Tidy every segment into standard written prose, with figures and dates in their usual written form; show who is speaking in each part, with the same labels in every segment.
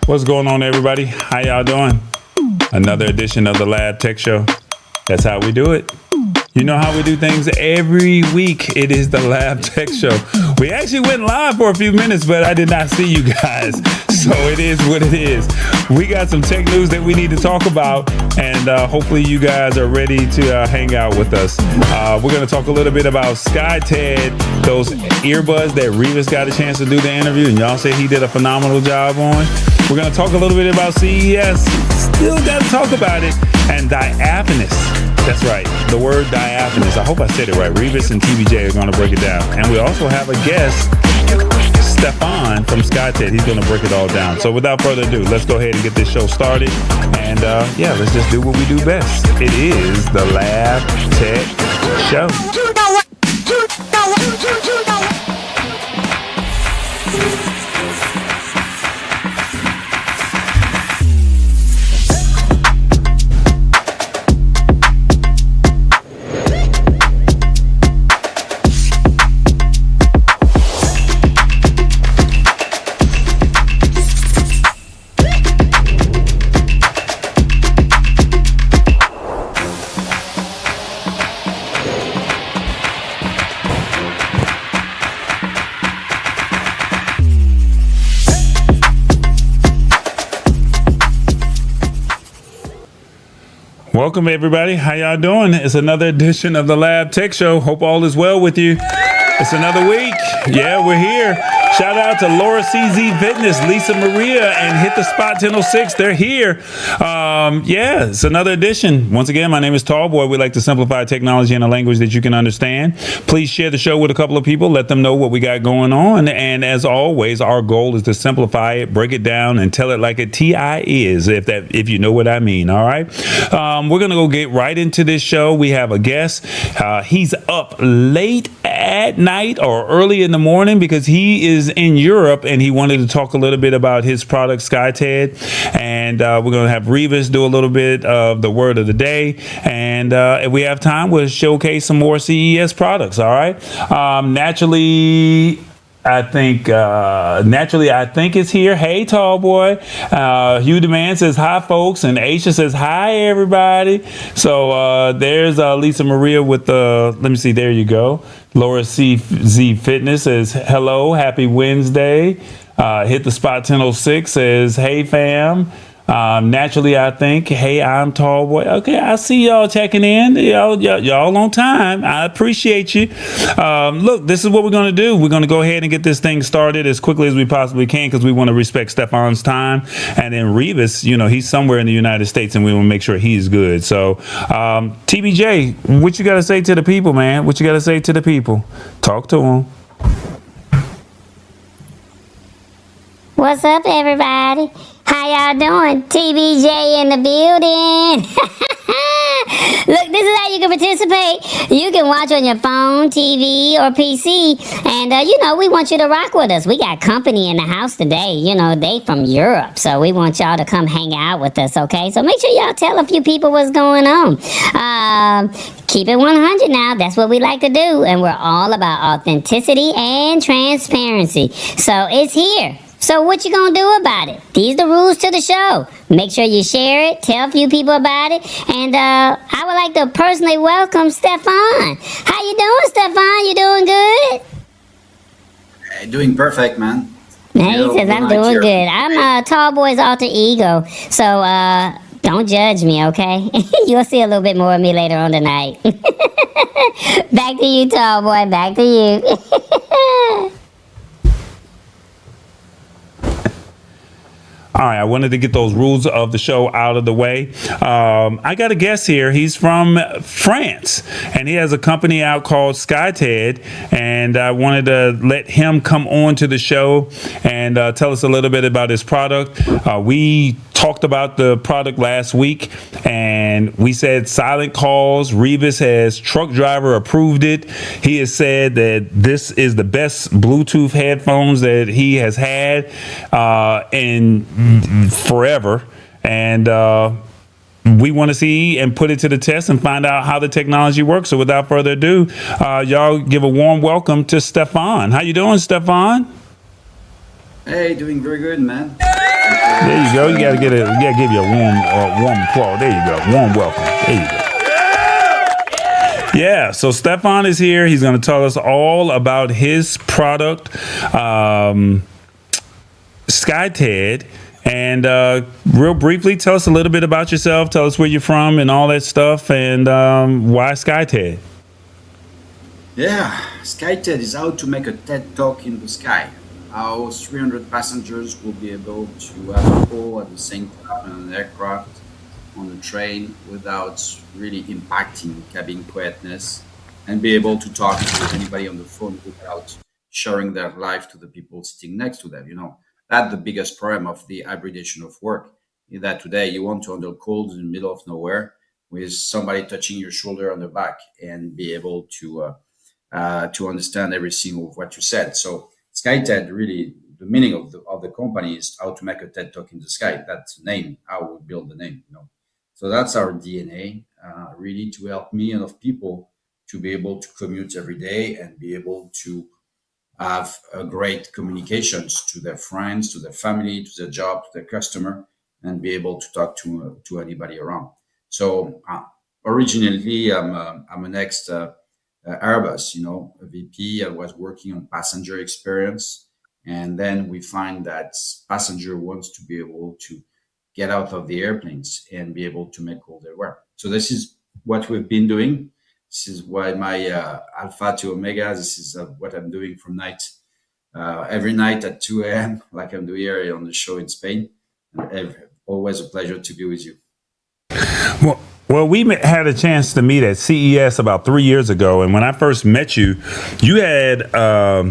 Speaker 1: What's going on, everybody? How y'all doing? Another edition of the Lab Tech Show. That's how we do it. You know how we do things every week. It is the Lab Tech Show. We actually went live for a few minutes, but I did not see you guys. So it is what it is. We got some tech news that we need to talk about, and hopefully you guys are ready to hang out with us. We're going to talk a little bit about Skyted, those earbuds that Revis got a chance to do the interview, and y'all say he did a phenomenal job on. We're going to talk a little bit about CES. Still got to talk about it. And diaphanous. That's right. The word diaphanous. I hope I said it right. Revis and TBJ are going to break it down. And we also have a guest, Stefan from Skyted. He's going to break it all down. So without further ado, let's go ahead and get this show started. And yeah, let's just do what we do best. It is the Lab Tech Show. Welcome, everybody. How y'all doing? It's another edition of the Lab Tech Show. Hope all is well with you. It's another week. Yeah, we're here. Shout out to Laura CZ Fitness, Lisa Maria, and Hit the Spot 1006. They're here. Yeah, it's another edition. Once again, my name is Tallboy. We like to simplify technology in a language that you can understand. Please share the show with a couple of people. Let them know what we got going on. And as always, our goal is to simplify it, break it down, and tell it like a TI is, if you know what I mean. All right. We're going to go get right into this show. We have a guest. He's up late at night or early in the morning because he is in Europe and he wanted to talk a little bit about his product, Skyted. And we're going to have Revis do a little bit of the word of the day. And if we have time, we'll showcase some more CES products. All right. Naturally, I think it's here. Hey, tall boy. Hugh Demand says hi, folks, and Aisha says hi, everybody. So there's Lisa Maria with the. Let me see. There you go. Laura CZ Fitness says hello, happy Wednesday. Hit the Spot 1006 says hey, fam. Naturally, I think, hey, I'm tall boy. Okay, I see y'all checking in. Y'all on time. I appreciate you. Look, this is what we're going to do. We're going to go ahead and get this thing started as quickly as we possibly can because we want to respect Stefan's time. And then Revis, you know, he's somewhere in the United States and we want to make sure he's good. So, TBJ, what you got to say to the people, man? What you got to say to the people? Talk to them.
Speaker 2: What's up, everybody? How y'all doing? TBJ in the building. Look, this is how you can participate. You can watch on your phone, TV, or PC. And, we want you to rock with us. We got company in the house today. You know, they from Europe. So we want y'all to come hang out with us, okay? So make sure y'all tell a few people what's going on. Keep it 100 now. That's what we like to do. And we're all about authenticity and transparency. So it's here. So what you gonna do about it? These are the rules to the show. Make sure you share it, tell a few people about it, and I would like to personally welcome Stefan. How you doing, Stefan? You doing good?
Speaker 3: Doing perfect, man.
Speaker 2: He says I'm doing good. I'm Tall Boy's alter ego, so don't judge me, okay? You'll see a little bit more of me later on tonight. Back to you, Tall Boy. Back to you.
Speaker 1: All right, I wanted to get those rules of the show out of the way. I got a guest here. He's from France, and he has a company out called Skyted, and I wanted to let him come on to the show and tell us a little bit about his product. We talked about the product last week, and we said silent calls. Revis has truck driver approved it. He has said that this is the best Bluetooth headphones that he has had in forever, and we want to see and put it to the test and find out how the technology works. So without further ado, y'all give a warm welcome to Stefan. How you doing, Stefan?
Speaker 3: Hey, doing very good, man. Thank you very
Speaker 1: There you
Speaker 3: much.
Speaker 1: go. You gotta get a. You gotta give you a warm applause. There you go. Warm welcome. There you go. Yeah. So Stefan is here. He's gonna tell us all about his product, Skyted. And real briefly, tell us a little bit about yourself. Tell us where you're from and all that stuff, and why Skyted.
Speaker 3: Yeah, Skyted is how to make a TED Talk in the sky. How 300 passengers will be able to have a call at the same time on an aircraft, on a train, without really impacting cabin quietness, and be able to talk to anybody on the phone without sharing their life to the people sitting next to them. That's the biggest problem of the hybridization of work. Is that today you want to handle calls in the middle of nowhere with somebody touching your shoulder on the back and be able to understand everything of what you said. So Skyted, really, the meaning of the company is how to make a TED Talk in the sky. That's the name, how we build the name. So that's our DNA, really, to help millions of people to be able to commute every day and be able to have a great communications to their friends, to their family, to their job, to their customer, and be able to talk to anybody around. So originally, I'm an ex Airbus, a VP. I was working on passenger experience, and then we find that passenger wants to be able to get out of the airplanes and be able to make all their work. So this is what we've been doing. This is why my alpha to omega. This is what I'm doing from every night at 2 a.m. like I'm doing here on the show in Spain. Always a pleasure to be with you.
Speaker 1: Well, we had a chance to meet at CES about 3 years ago, and when I first met you, you had I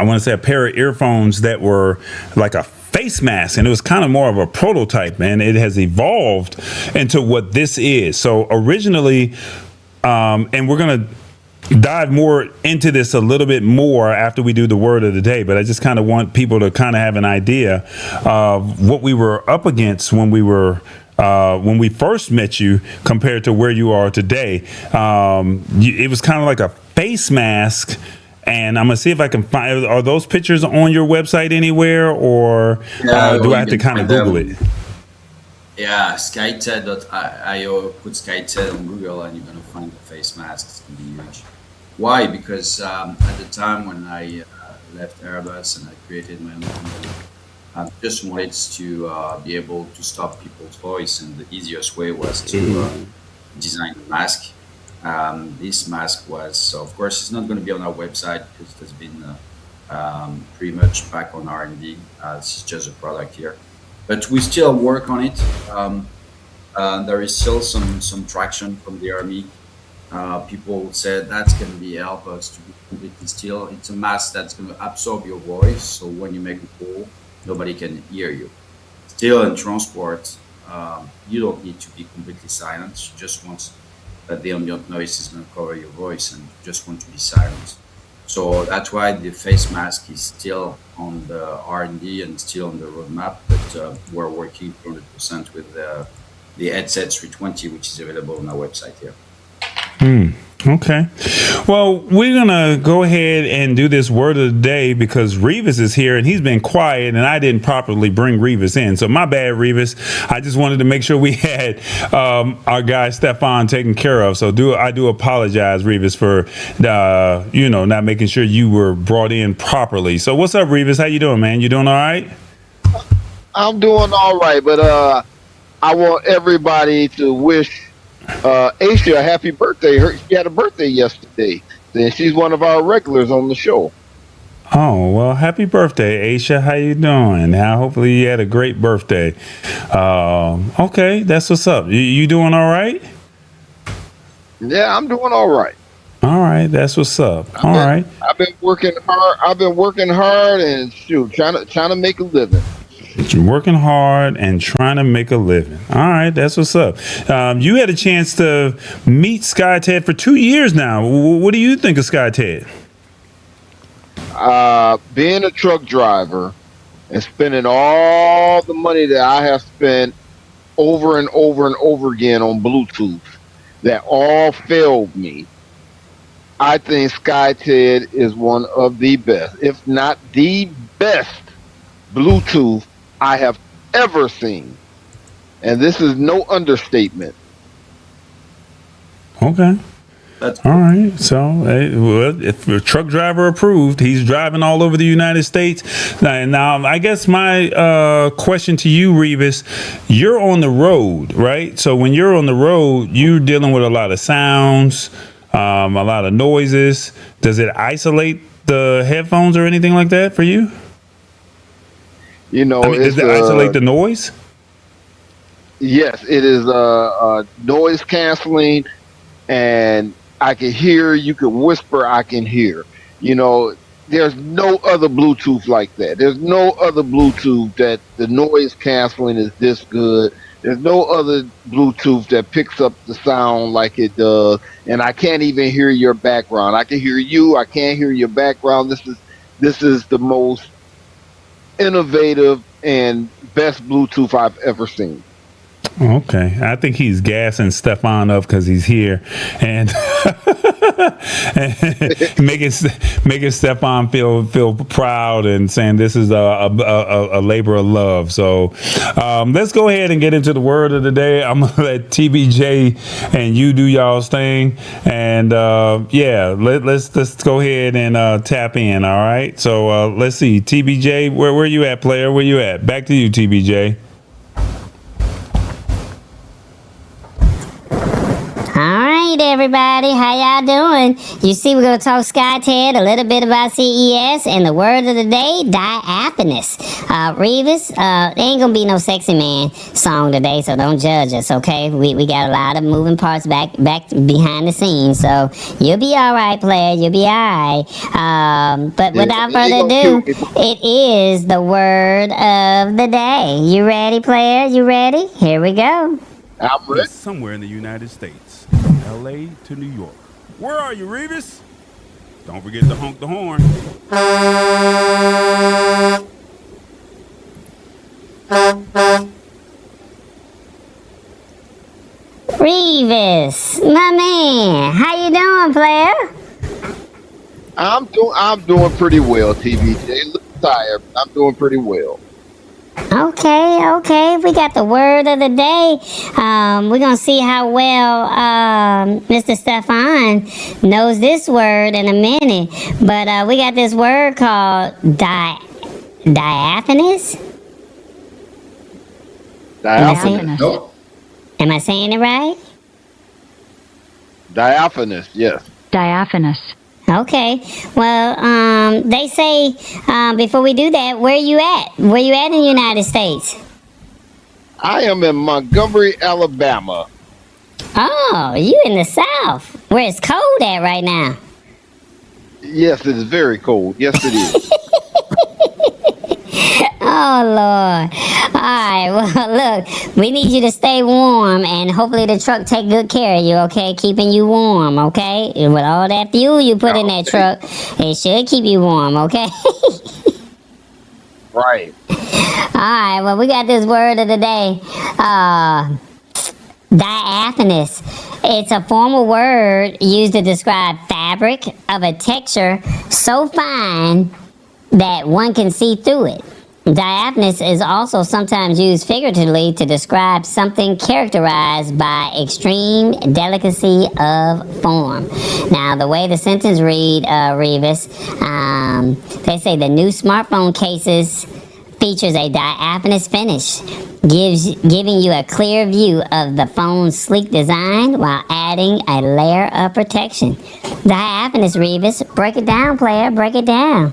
Speaker 1: want to say a pair of earphones that were like a face mask, and it was kind of more of a prototype, and it has evolved into what this is. So originally, and we're gonna dive more into this a little bit more after we do the word of the day, but I just kind of want people to kind of have an idea of what we were up against when we first met you compared to where you are today. It was kind of like a face mask, and I'm gonna see if I can find. Are those pictures on your website anywhere, or do I have to kind of Google it?
Speaker 3: Yeah, Skyted.io. Put Skyted on Google, and you're gonna find the face masks in the image. Why? Because at the time when I left Airbus and I created my own company, I just wanted to be able to stop people's voice, and the easiest way was to design a mask. This mask was, of course, it's not going to be on our website because it has been pretty much back on R&D. This is just a product here, but we still work on it. There is still some traction from the army. People said that's going to be help us to be completely still. It's a mask that's going to absorb your voice, so when you make a call, nobody can hear you. Still in transport, you don't need to be completely silent. You just want that the ambient noise is going to cover your voice, and you just want to be silent. So that's why the face mask is still on the R&D and still on the roadmap, but we're working 100% with the headset 320, which is available on our website here.
Speaker 1: Okay. Well, we're going to go ahead and do this word of the day because Revis is here and he's been quiet and I didn't properly bring Revis in. So my bad, Revis. I just wanted to make sure we had our guy Stefan taken care of. So I do apologize, Revis, for, not making sure you were brought in properly. So what's up, Revis? How you doing, man? You doing all right?
Speaker 4: I'm doing all right, but I want everybody to wish Aisha a happy birthday. She had a birthday yesterday, and she's one of our regulars on the show.
Speaker 1: Oh, well, happy birthday, Aisha. How you doing? Now, hopefully you had a great birthday. Okay, that's what's up. You doing all right?
Speaker 4: Yeah, I'm doing all right.
Speaker 1: All right, that's what's up. All right.
Speaker 4: I've been working hard and trying to make a living.
Speaker 1: You're working hard and trying to make a living. All right, that's what's up. You had a chance to meet Skyted for 2 years now. What do you think of Skyted?
Speaker 4: Being a truck driver and spending all the money that I have spent over and over and over again on Bluetooth that all failed me, I think Skyted is one of the best, if not the best, Bluetooth I have ever seen. And this is no understatement.
Speaker 1: Okay.
Speaker 3: That's
Speaker 1: All right. So, well, if a truck driver approved, he's driving all over the United States. Now I guess my question to you, Revis, you're on the road, right? So when you're on the road, you're dealing with a lot of sounds, a lot of noises. Does it isolate the headphones or anything like that for you?
Speaker 4: You know,
Speaker 1: I mean, does
Speaker 4: it's
Speaker 1: it isolate the noise?
Speaker 4: yes, it is noise canceling, and I can hear. You can whisper. I can hear. You know, there's no other Bluetooth like that. There's no other Bluetooth that the noise canceling is this good. There's no other Bluetooth that picks up the sound like it does, and I can't even hear your background. I can hear you. I can't hear your background. This is the most innovative and best Bluetooth I've ever seen.
Speaker 1: Okay, I think he's gassing Stefan up because he's here and, and making Stefan feel proud and saying this is a labor of love. So let's go ahead and get into the word of the day. I'm gonna let TBJ and you do y'all's thing, and let's go ahead and tap in. All right, so let's see, TBJ, where you at, player? Where you at? Back to you, TBJ.
Speaker 2: All right, everybody, how y'all doing? You see, we're going to talk Skyted, a little bit about CES, and the word of the day, diaphanous. Revis, there ain't going to be no sexy man song today, so don't judge us, okay? We got a lot of moving parts back behind the scenes, so you'll be all right, player, you'll be all right. But without further ado, it is the word of the day. You ready, player? You ready? Here we go.
Speaker 4: I'm ready.
Speaker 1: Somewhere in the United States, LA to New York. Where are you, Revis? Don't forget to honk the horn.
Speaker 2: Revis, my man, how you doing, player?
Speaker 4: I'm doing pretty well, TVJ. A little tired, but I'm doing pretty well.
Speaker 2: Okay. We got the word of the day. We're going to see how well Mr. Stefan knows this word in a minute. But we got this word called diaphanous.
Speaker 4: Diaphanous.
Speaker 3: Nope.
Speaker 2: Am I saying it right?
Speaker 4: Diaphanous, yes.
Speaker 5: Diaphanous.
Speaker 2: Okay. Well, they say before we do that, where you at? Where you at in the United States?
Speaker 4: I am in Montgomery, Alabama.
Speaker 2: Oh, you in the South, where it's cold at right now.
Speaker 4: Yes, it is very cold. Yes, it is.
Speaker 2: Oh, Lord. All right, well, look, we need you to stay warm, and hopefully the truck take good care of you, okay? Keeping you warm, okay? And with all that fuel you put in that truck, it should keep you warm, okay?
Speaker 4: Right.
Speaker 2: All right, well, we got this word of the day. Diaphanous. It's a formal word used to describe fabric of a texture so fine that one can see through it. Diaphanous is also sometimes used figuratively to describe something characterized by extreme delicacy of form. Now, the way the sentence read, Revis, they say the new smartphone cases features a diaphanous finish, giving you a clear view of the phone's sleek design while adding a layer of protection. Diaphanous, Revis. Break it down, player. Break it down.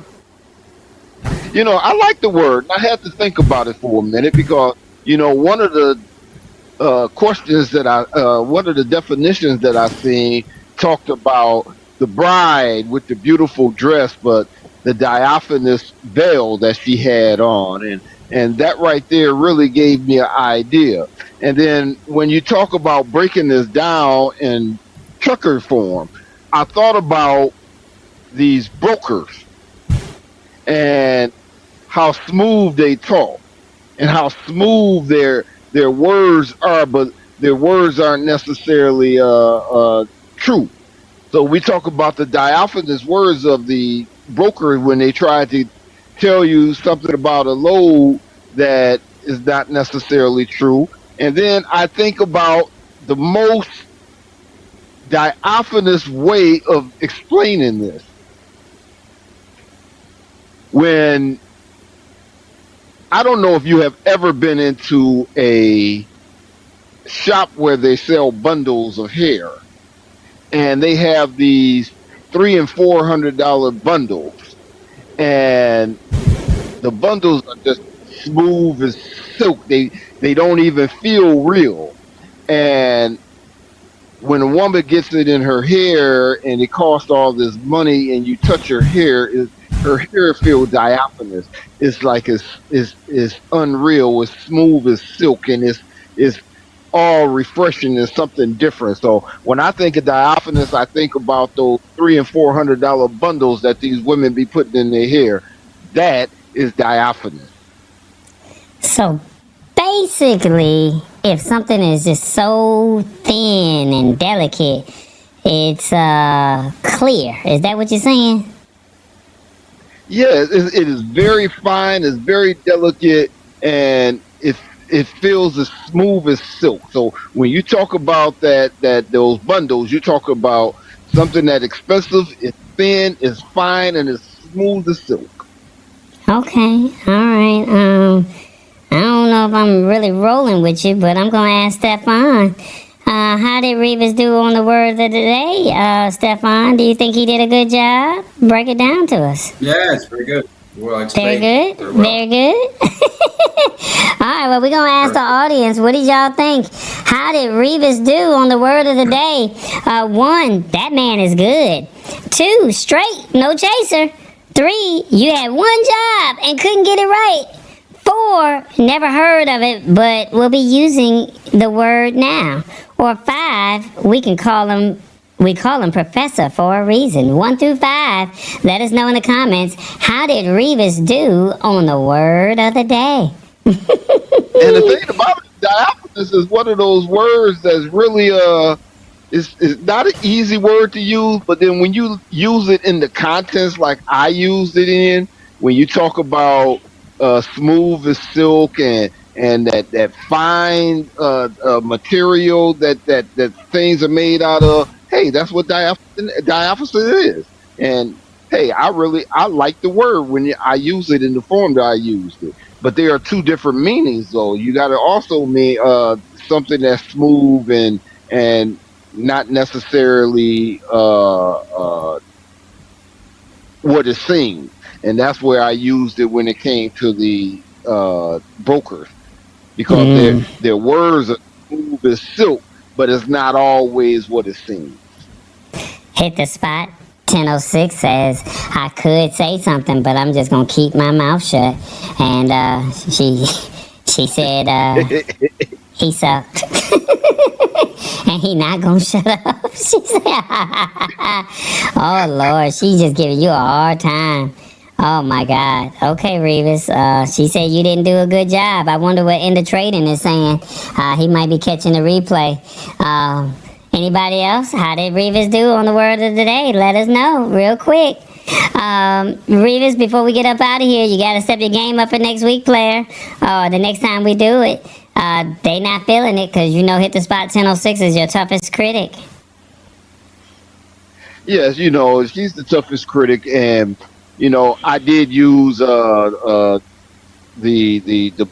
Speaker 4: You know, I like the word. I had to think about it for a minute because, you know, one of the one of the definitions that I seen talked about the bride with the beautiful dress, but the diaphanous veil that she had on. And that right there really gave me an idea. And then when you talk about breaking this down in trucker form, I thought about these brokers and how smooth they talk and how smooth their words are, but their words aren't necessarily true. So we talk about the diaphanous words of the broker when they try to tell you something about a load that is not necessarily true. And then I think about the most diaphanous way of explaining this. When I don't know if you have ever been into a shop where they sell bundles of hair, and they have these $300 and $400 bundles, and the bundles are just smooth as silk. They don't even feel real. And when a woman gets it in her hair and it costs all this money, and you touch her hair, her hair feels diaphanous. It's like it's unreal. It's smooth as silk, and it's all refreshing and something different. So when I think of diaphanous, I think about those $300 and $400 bundles that these women be putting in their hair. That is diaphanous.
Speaker 2: So basically, if something is just so thin and delicate, it's clear. Is that what you're saying?
Speaker 4: Yeah, it is very fine. It's very delicate, and it feels as smooth as silk. So when you talk about those bundles, you talk about something that expensive, it's thin, it's fine, and it's smooth as silk.
Speaker 2: Okay, all right. I don't know if I'm really rolling with you, but I'm gonna ask Stefan. How did Revis do on the word of the day, Stefan? Do you think he did a good job? Break it down to us.
Speaker 3: Yeah, it's very good. Well
Speaker 2: Very
Speaker 3: explained.
Speaker 2: good.
Speaker 3: Very well.
Speaker 2: Very good. All right, well, we're going to ask the audience, what did y'all think? How did Revis do on the word of the day? 1, that man is good. 2, straight, no chaser. 3, you had one job and couldn't get it right. 4, never heard of it, but we'll be using the word now. Or 5, we call him Professor for a reason. 1 through 5, let us know in the comments, how did Revis do on the word of the day?
Speaker 4: And the thing about it, diaphanous is one of those words that's really it's not an easy word to use, but then when you use it in the context like I used it in, when you talk about smooth as silk and that fine material that things are made out of, hey, that's what diaphanous is. And hey, I like the word when I use it in the form that I used it. But there are two different meanings, though. You got to also mean something that's smooth and not necessarily what it seems. And that's where I used it when it came to the brokers, because their words are smooth as silk, but it's not always what it seems.
Speaker 2: Hit the spot. 1006 says, I could say something, but I'm just going to keep my mouth shut. And she said, he sucked. And he not going to shut up. She said, oh, Lord, she just giving you a hard time. Oh, my God. Okay, Revis. She said you didn't do a good job. I wonder what End of Trading is saying. He might be catching the replay. Anybody else? How did Revis do on the word of the day? Let us know real quick. Revis, before we get up out of here, you got to step your game up for next week, player. The next time we do it. They not feeling it because, Hit the Spot 1006 is your toughest critic.
Speaker 4: Yes, she's the toughest critic, and I did use the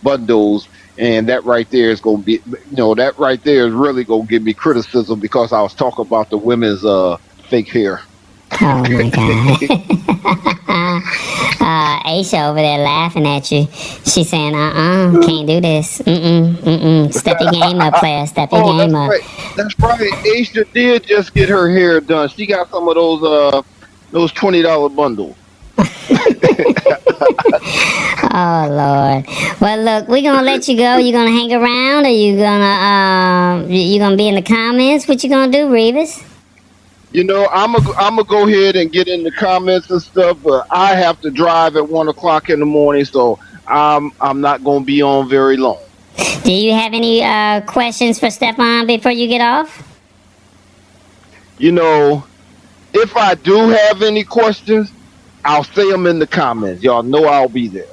Speaker 4: bundles, and that right there is going to be, that right there is really going to give me criticism because I was talking about the women's fake hair.
Speaker 2: Oh my God. Aisha over there laughing at you. She's saying, can't do this. Step your game up, player. Step your game up.
Speaker 4: Right. That's right. Aisha did just get her hair done. She got some of those $20 bundles.
Speaker 2: Oh Lord. Well, look, we're gonna let you go. You gonna hang around, or you gonna be in the comments? What you gonna do, Revis?
Speaker 4: I'm gonna go ahead and get in the comments and stuff, but I have to drive at 1:00 in the morning, so I'm not gonna be on very long.
Speaker 2: Do you have any questions for Stefan before you get off?
Speaker 4: If I do have any questions, I'll say them in the comments. Y'all know I'll be there.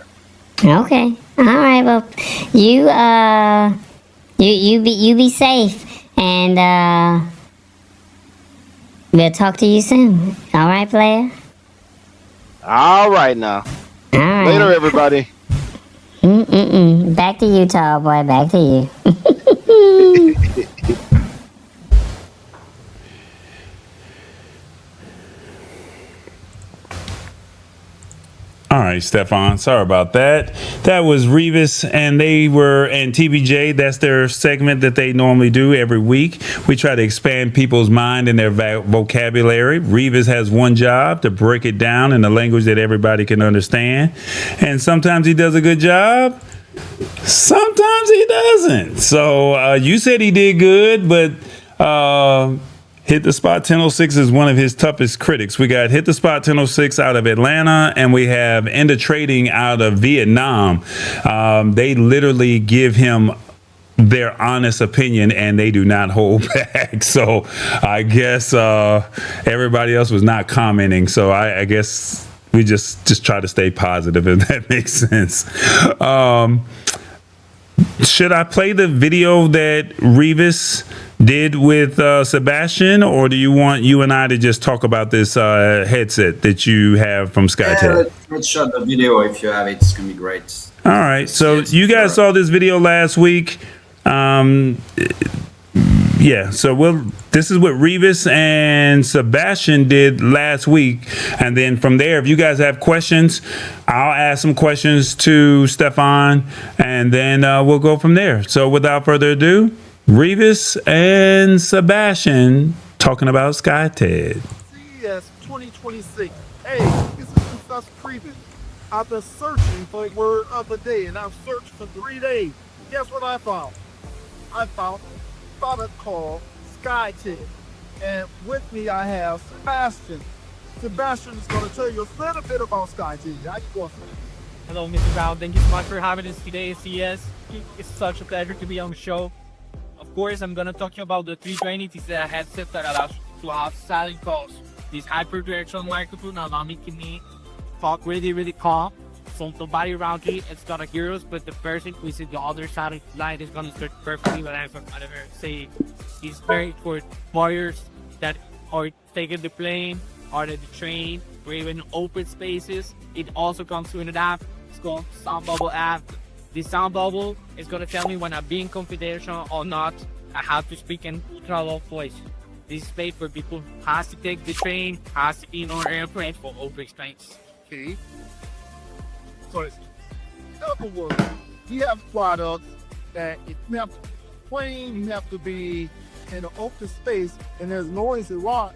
Speaker 2: Okay. All right. Well, you be safe, and we'll talk to you soon. All right, player.
Speaker 4: All right now.
Speaker 2: All right.
Speaker 4: Later, everybody.
Speaker 2: Back to you, tall boy. Back to you.
Speaker 1: All right, Stefan. Sorry about that. That was Revis, and TBJ. That's their segment that they normally do every week. We try to expand people's mind and their vocabulary. Revis has one job, to break it down in a language that everybody can understand. And sometimes he does a good job. Sometimes he doesn't. So you said he did good, but Hit the Spot 1006 is one of his toughest critics. We got Hit the Spot 1006 out of Atlanta, and we have End of Trading out of Vietnam. They literally give him their honest opinion, and they do not hold back. So I guess everybody else was not commenting. So I guess we just try to stay positive, if that makes sense. Should I play the video that Revis did with Sebastian, or do you want you and I to just talk about this headset that you have from Skyted?
Speaker 3: Yeah, let's shot the video if you have it. It's going to be great.
Speaker 1: All right. So you guys saw this video last week. Yeah, so this is what Revis and Sebastian did last week. And then from there, if you guys have questions, I'll ask some questions to Stefan, and then we'll go from there. So without further ado, Revis and Sebastian talking about Skyted.
Speaker 5: CES 2026. Hey, this is Professor Revis. I've been searching for a word of the day, and I've searched for 3 days. Guess what I found? I found a product called Skyted. And with me, I have Sebastian. Sebastian is going to tell you a little bit about Skyted. How you going?
Speaker 6: Hello, Mr. Brown. Thank you so much for having us today at CES. It's such a pleasure to be on the show. Of course, I'm going to talk to you about the 320. This is a headset that allows you to have silent calls. This hyper-directional microphone allows me to talk really calm. So nobody around you is gonna hear us, but the person who is in the other side of the line is gonna start perfectly what I'm gonna say. It's very for warriors that are taking the plane or the train or even open spaces. It also comes with an app. It's called Sound Bubble app. This Sound Bubble is gonna tell me when I'm being confidential or not. I have to speak in ultra low voice. This is made for people who has to take the train, has to be on an airplane for open space.
Speaker 5: Okay. So, in other words, you have products that if you have to plane, you have to be in an open space and there's noise around.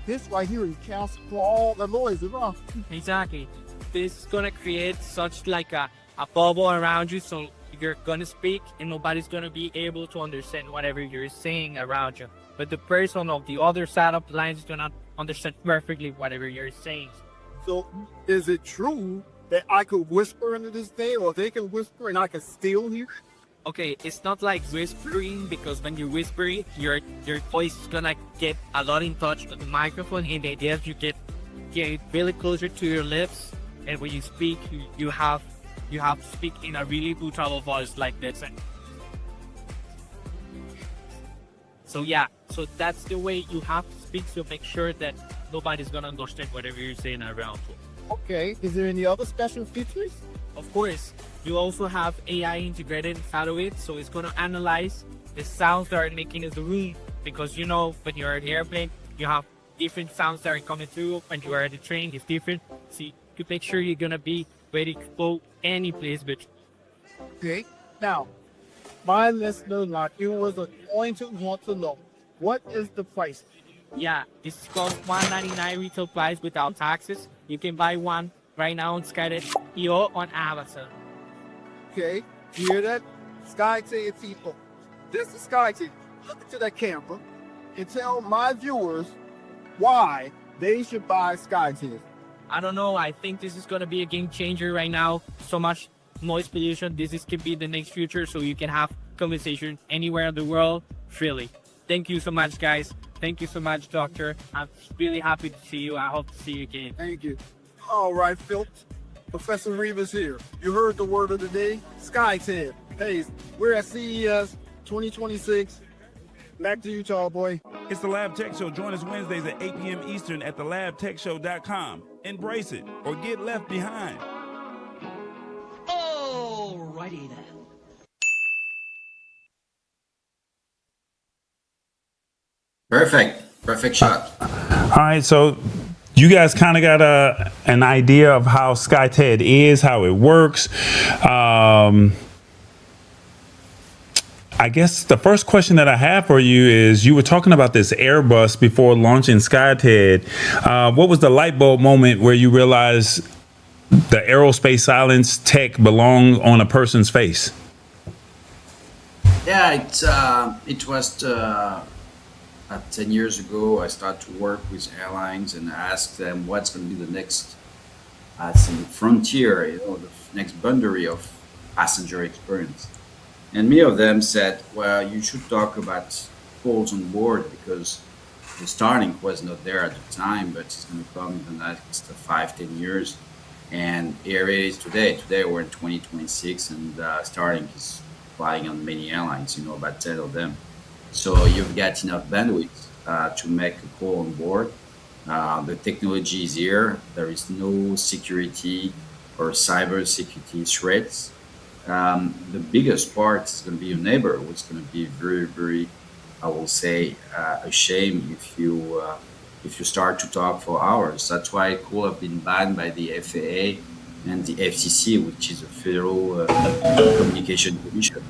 Speaker 5: This right here is cancel for all the noise around.
Speaker 6: Exactly. This is gonna create such like a bubble around you, so you're gonna speak and nobody's gonna be able to understand whatever you're saying around you. But the person on the other side of the line is gonna understand perfectly whatever you're saying.
Speaker 5: So, is it true that I could whisper into this thing, or they can whisper and I can still hear?
Speaker 6: Okay, it's not like whispering, because when you're whispering, your voice is gonna get a lot in touch with the microphone, and the idea is you get really closer to your lips, and when you speak, you have to speak in a really good travel voice like this. So yeah, so that's the way you have to speak, so make sure that nobody's gonna understand whatever you're saying around you.
Speaker 5: Okay, is there any other special features?
Speaker 6: Of course, you also have AI integrated inside of it, so it's going to analyze the sounds that are making in the room, because you know when you're in the airplane, you have different sounds that are coming through. When you are at the train, it's different. So to make sure you're going to be ready to go any place. But
Speaker 5: Okay, now, my listeners, my viewers are going to want to know, what is the price?
Speaker 6: yeah, this is called $199 retail price without taxes. You can buy one right now on Skyted or on Amazon.
Speaker 5: Okay, you hear that? Skyted people. This is Skyted. Look into that camera and tell my viewers why they should buy Skyted.
Speaker 6: I don't know. I think this is going to be a game changer right now. So much noise pollution. This could be the next future, so you can have conversation anywhere in the world freely. Thank you so much, guys. Thank you so much, Doctor. I'm really happy to see you. I hope to see you again.
Speaker 5: Thank you. All right, Phil. Professor Revis here. You heard the word of the day, Skyted. Hey, we're at CES 2026. Back to you, tall boy.
Speaker 1: It's the Lab Tech Show. Join us Wednesdays at 8 p.m. Eastern at thelabtechshow.com. Embrace it or get left behind.
Speaker 7: Alrighty then.
Speaker 3: Perfect shot.
Speaker 1: All right, so you guys kind of got an idea of how Skyted is, how it works. I guess the first question that I have for you is, you were talking about this Airbus before launching Skyted. What was the light bulb moment where you realized the aerospace silence tech belonged on a person's face?
Speaker 3: Yeah, it was 10 years ago. I started to work with airlines and ask them what's going to be the next frontier, the next boundary of passenger experience. And many of them said, well, you should talk about calls on board, because the Starlink was not there at the time, but it's going to come in the next 5-10 years. And here it is today. Today we're in 2026, and Starlink is flying on many airlines, about 10 of them. So you've got enough bandwidth to make a call on board. The technology is here. There is no security or cyber security threats. The biggest part is going to be your neighbor, which is going to be very, very, I will say, a shame if you start to talk for hours. That's why calls have been banned by the FAA and the FCC, which is a Federal Communication Commission.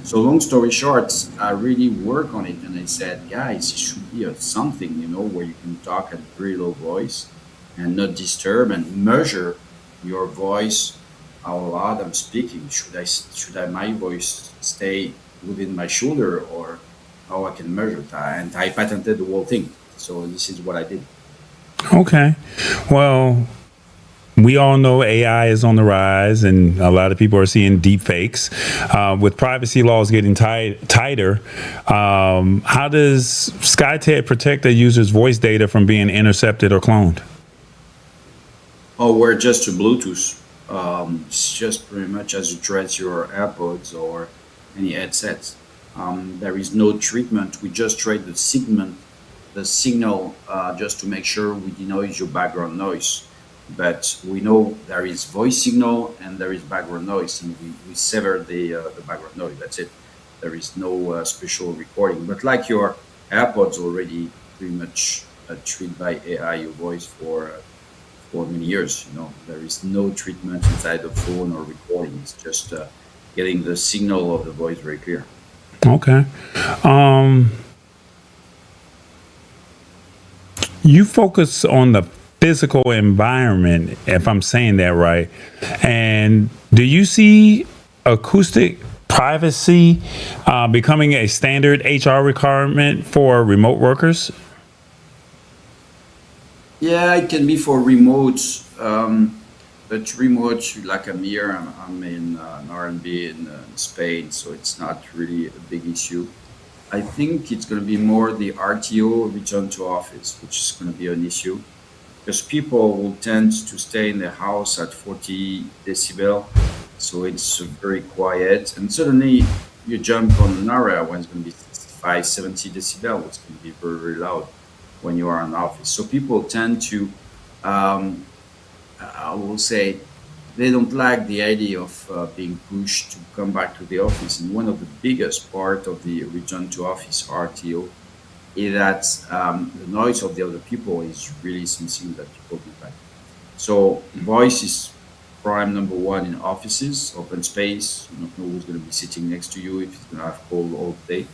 Speaker 3: So long story short, I really work on it, and I said, guys, it should be something, where you can talk at very low voice and not disturb, and measure your voice, how loud I'm speaking. Should I my voice stay within my shoulder, or how I can measure that? And I patented the whole thing. So this is what I did.
Speaker 1: Okay. Well, we all know AI is on the rise, and a lot of people are seeing deep fakes. With privacy laws getting tighter, how does Skyted protect a user's voice data from being intercepted or cloned?
Speaker 3: Oh, we're just to Bluetooth. It's just pretty much as you trace your AirPods or any headsets. There is no treatment. We just trade the signal, just to make sure we denoise your background noise. But we know there is voice signal and there is background noise, and we sever the background noise. That's it. There is no special recording. But like your AirPods already pretty much treated by AI your voice for many years. There is no treatment inside the phone or recording. It's just getting the signal of the voice very clear.
Speaker 1: Okay. You focus on the physical environment, if I'm saying that right. And do you see acoustic privacy becoming a standard HR requirement for remote workers?
Speaker 3: Yeah, it can be for remotes, but remote, like I'm here, I'm in R&B in Spain, so it's not really a big issue. I think it's going to be more the RTO, return to office, which is going to be an issue, because people will tend to stay in their house at 40 decibel, so it's very quiet, and suddenly you jump on an area when it's going to be 65, 70 decibel, it's going to be very, very loud when you are in office. So people tend to, I will say, they don't like the idea of being pushed to come back to the office. And one of the biggest part of the return to office RTO is that the noise of the other people is really something that people don't like. So voice is prime number one in offices, open space. You don't know who's going to be sitting next to you, if it's going to have call all day.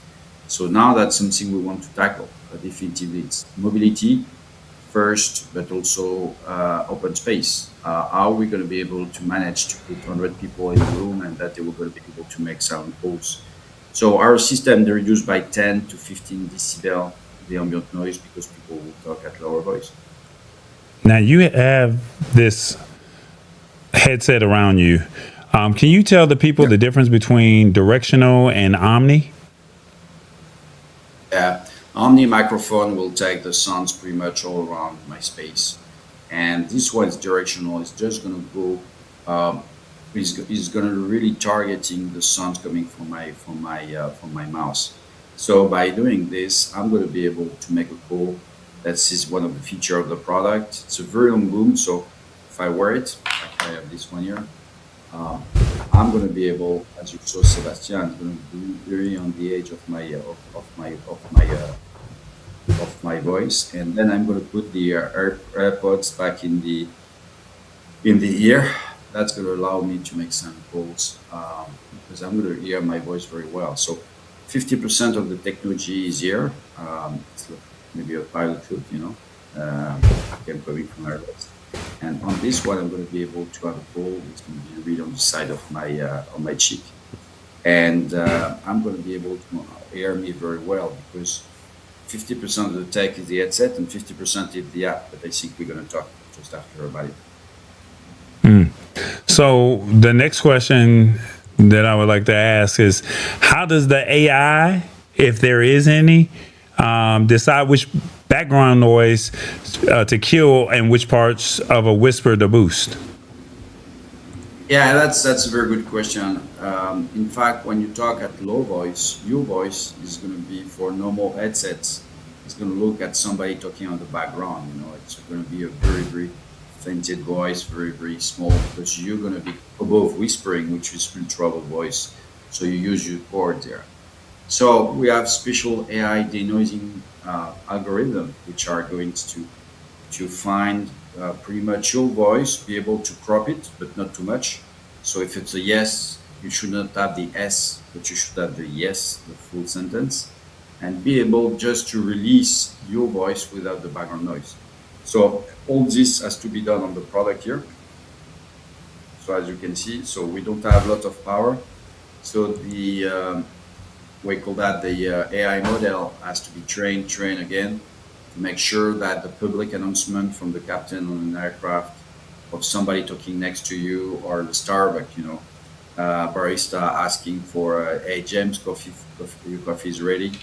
Speaker 3: So now that's something we want to tackle. Definitively, it's mobility first, but also open space. How are we going to be able to manage to put 100 people in a room and that they will be able to make sound calls? So our system, they reduce by 10 to 15 decibel the ambient noise, because people will talk at lower voice.
Speaker 1: Now you have this headset around you. Can you tell the people the difference between directional and omni?
Speaker 3: Yeah, Omni microphone will take the sounds pretty much all around my space. And this one is directional. It's just going to go. Is going to really targeting the sounds coming from my mouse. So by doing this, I'm going to be able to make a call. This is one of the feature of the product. It's a very long boom. So if I wear it, like I have this one here, um, I'm going to be able, as you saw, Sebastian, is going to be very on the edge of my voice, and then I'm going to put the AirPods back in the ear. That's going to allow me to make some calls because I'm going to hear my voice very well. So 50% of the technology is here. It's like maybe a pilot foot, again, coming from AirPods. And on this one, I'm going to be able to have a call. It's going to be read on the side of my cheek, and I'm going to be able to hear me very well because 50% of the tech is the headset and 50% is the app. But I think we're going to talk just after about it.
Speaker 1: So the next question that I would like to ask is, how does the AI, if there is any, decide which background noise to kill and which parts of a whisper to boost?
Speaker 3: Yeah, that's a very good question. In fact, when you talk at low voice, your voice is going to be for normal headsets. It's going to look at somebody talking on the background. It's going to be a very, very fainted voice, very, very small, because you're going to be above whispering, which is in trouble voice. So you use your chord there. So we have special AI denoising algorithm, which are going to find pretty much your voice, be able to crop it, but not too much. So if it's a yes, you should not have the S, but you should have the yes, the full sentence, and be able just to release your voice without the background noise. So all this has to be done on the product here. So as you can see, so we don't have a lot of power. So we call that the AI model has to be trained again, to make sure that the public announcement from the captain on an aircraft of somebody talking next to you or the Starbucks, barista asking for, hey, James, your coffee is ready,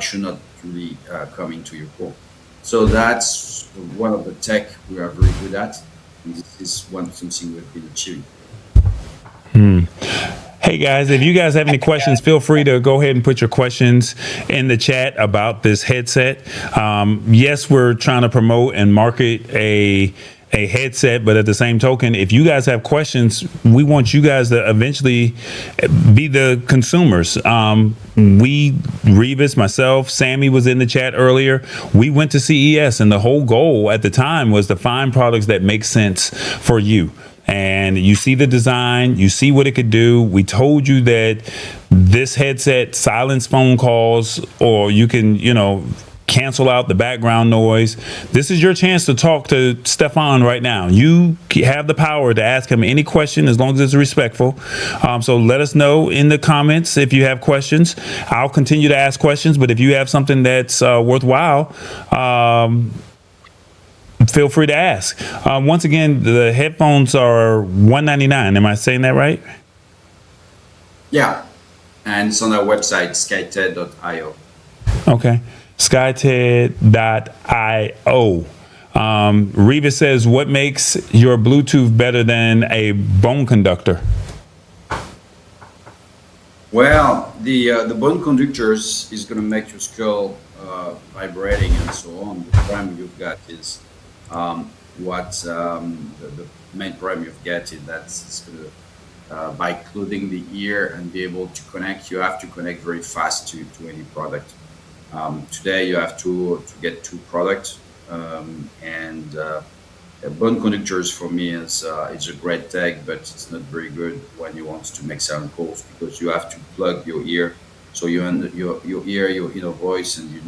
Speaker 3: should not really come into your call. So that's one of the tech we are very good at. And this is something we've been achieving.
Speaker 1: Hey guys, if you guys have any questions, feel free to go ahead and put your questions in the chat about this headset. Yes, we're trying to promote and market a headset, but at the same token, if you guys have questions, we want you guys to eventually be the consumers. Revis, myself, Sammy was in the chat earlier. We went to CES, and the whole goal at the time was to find products that make sense for you. And you see the design, you see what it could do. We told you that this headset silence phone calls, or you can, cancel out the background noise. This is your chance to talk to Stefan right now. You have the power to ask him any question as long as it's respectful. So let us know in the comments if you have questions. I'll continue to ask questions, but if you have something that's worthwhile, feel free to ask. Once again, the headphones are $199. Am I saying that right?
Speaker 3: Yeah, and it's on our website, skyted.io.
Speaker 1: Okay. Skyted.io. Revis says, what makes your Bluetooth better than a bone conductor?
Speaker 3: Well, the bone conductors is going to make your skull vibrating and so on. The problem you've got is the main problem you've got is that it's going to by clothing the ear and be able to connect, you have to connect very fast to any product. Today you have to get two products, and bone conductors for me is a great tech, but it's not very good when you want to make sound calls, because you have to plug your ear, so you hear your inner voice, and you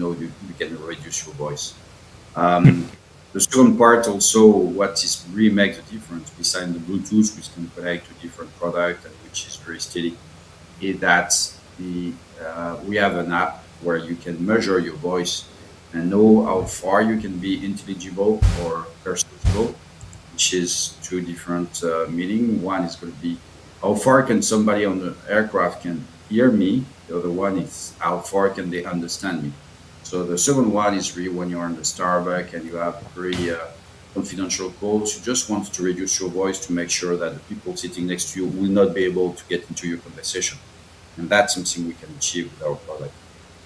Speaker 3: can reduce your voice. The second part also, what is really makes a difference besides the Bluetooth, which can connect to different product and which is very steady, is that we have an app where you can measure your voice and know how far you can be intelligible or perceptible, which is two different meaning. One is going to be how far can somebody on the aircraft can hear me. The other one is how far can they understand me. So the second one is really when you're in the Starbucks and you have very confidential calls. You just want to reduce your voice to make sure that the people sitting next to you will not be able to get into your conversation. And that's something we can achieve with our product.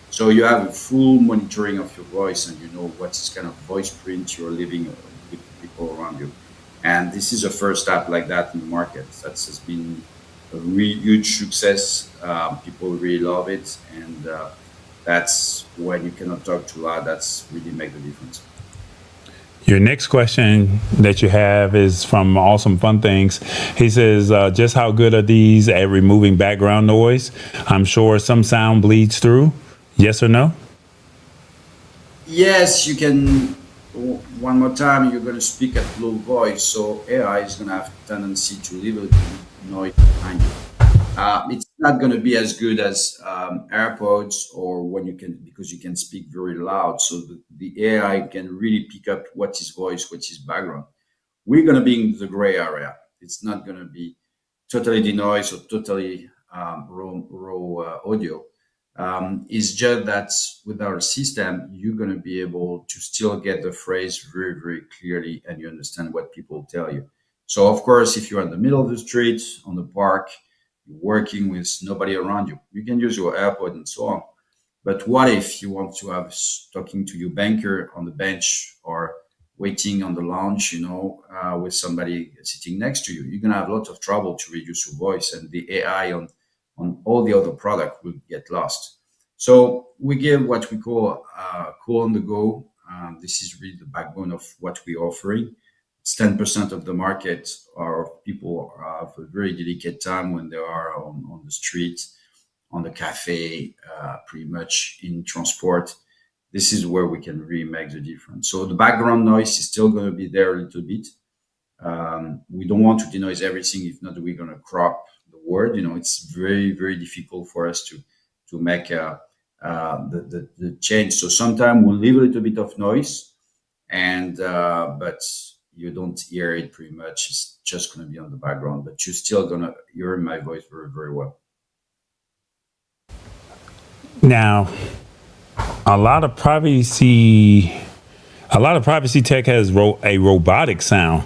Speaker 3: So you have a full monitoring of your voice, and you know what is kind of voice print you're living with the people around you. And this is a first app like that in the market. That has been a really huge success. People really love it, and that's when you cannot talk too loud. That's really make the difference.
Speaker 1: Your next question that you have is from Awesome Fun Things. He says, just how good are these at removing background noise? I'm sure some sound bleeds through. Yes or no?
Speaker 3: Yes, you can. One more time, you're going to speak at low voice, so AI is going to have tendency to leave a little noise behind you. It's not going to be as good as AirPods or when you can because you can speak very loud. So the AI can really pick up what is voice, what is background. We're going to be in the gray area. It's not going to be totally denoise or totally raw audio. It's just that with our system, you're going to be able to still get the phrase very, very clearly and you understand what people tell you. So, of course, if you're in the middle of the street, on the park, you're working with nobody around you, you can use your AirPod and so on. But what if you want to have talking to your banker on the bench or waiting on the lounge, with somebody sitting next to you? You're going to have a lot of trouble to reduce your voice, and the AI on all the other product will get lost. So we give what we call call on the go. This is really the backbone of what we're offering. It's 10% of the market are people have a very delicate time when they are on the street, on the cafe, pretty much in transport. This is where we can really make the difference. So the background noise is still going to be there a little bit. We don't want to denoise everything. If not, we're going to crop the word. It's very, very difficult for us to make the change. So sometimes we'll leave a little bit of noise, and but you don't hear it pretty much. It's just going to be on the background, but you're still going to hear my voice very, very well.
Speaker 1: Now, a lot of privacy tech has a robotic sound.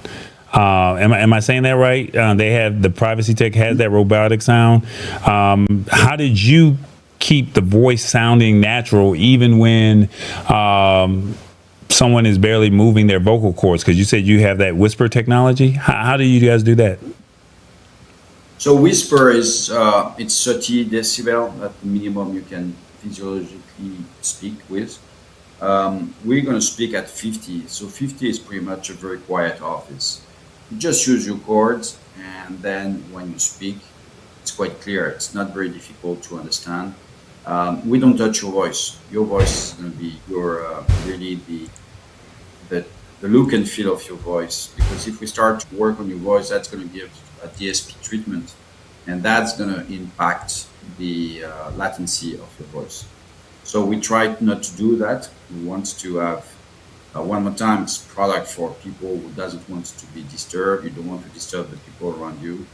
Speaker 1: Am I saying that right? They have the privacy tech has that robotic sound. How did you keep the voice sounding natural even when someone is barely moving their vocal cords? Because you said you have that whisper technology. How do you guys do that?
Speaker 3: So whisper is it's 30 decibel at the minimum you can physiologically speak with. We're going to speak at 50. So 50 is pretty much a very quiet office. You just use your chords, and then when you speak, it's quite clear. It's not very difficult to understand. We don't touch your voice. Your voice is going to be your really the look and feel of your voice. Because if we start to work on your voice, that's going to give a DSP treatment, and that's going to impact the latency of your voice. So we try not to do that. We want to have one more time, it's product for people who doesn't want to be disturbed. You don't want to disturb the people around you.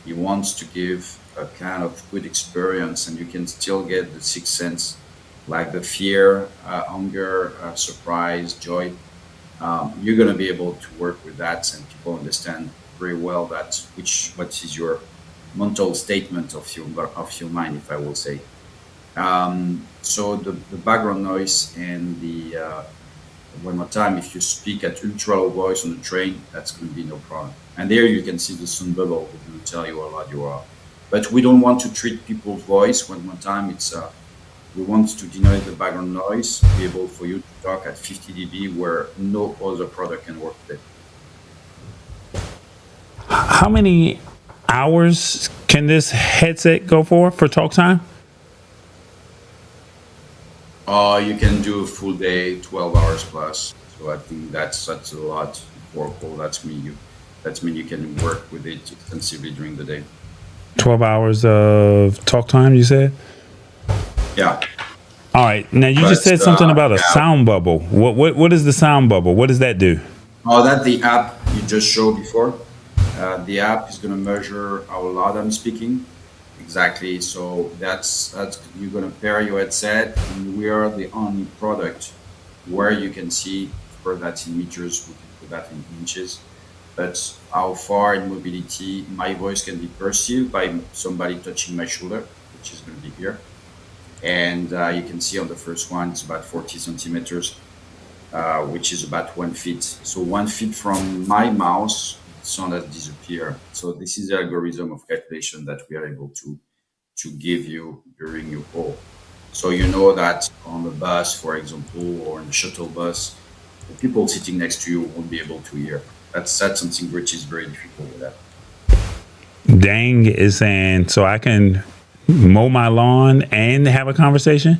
Speaker 3: You want to give a kind of good experience, and you can still get the sixth sense, like the fear, anger, surprise, joy. You're going to be able to work with that, and people understand very well what is your mental statement of your mind, if I will say. So the background noise and the one more time, if you speak at ultra low voice on the train, that's going to be no problem. And there you can see the sound bubble. It will tell you how loud you are. But we don't want to treat people's voice. One more time, we want to denoise the background noise, be able for you to talk at 50 dB where no other product can work with it.
Speaker 1: How many hours can this headset go for talk time?
Speaker 3: You can do a full day, 12 hours plus. So I think that's a lot for Paul. That's mean you can work with it extensively during the day.
Speaker 1: 12 hours of talk time, you said?
Speaker 3: Yeah.
Speaker 1: All right. Now you just said something about a sound bubble. What is the sound bubble? What does that do?
Speaker 3: Oh, that's the app you just showed before. The app is going to measure how loud I'm speaking. Exactly. So that's you're going to pair your headset, and we are the only product where you can see, for that's in meters, we can put that in inches. But how far in mobility my voice can be perceived by somebody touching my shoulder, which is going to be here. And you can see on the first one, it's about 40 centimeters, which is about 1 feet. So 1 feet from my mouse, sound has disappeared. So this is the algorithm of calculation that we are able to give you during your call. So you know that on the bus, for example, or in the shuttle bus, the people sitting next to you won't be able to hear. That's something which is very difficult with that.
Speaker 1: Dang is saying, so I can mow my lawn and have a conversation?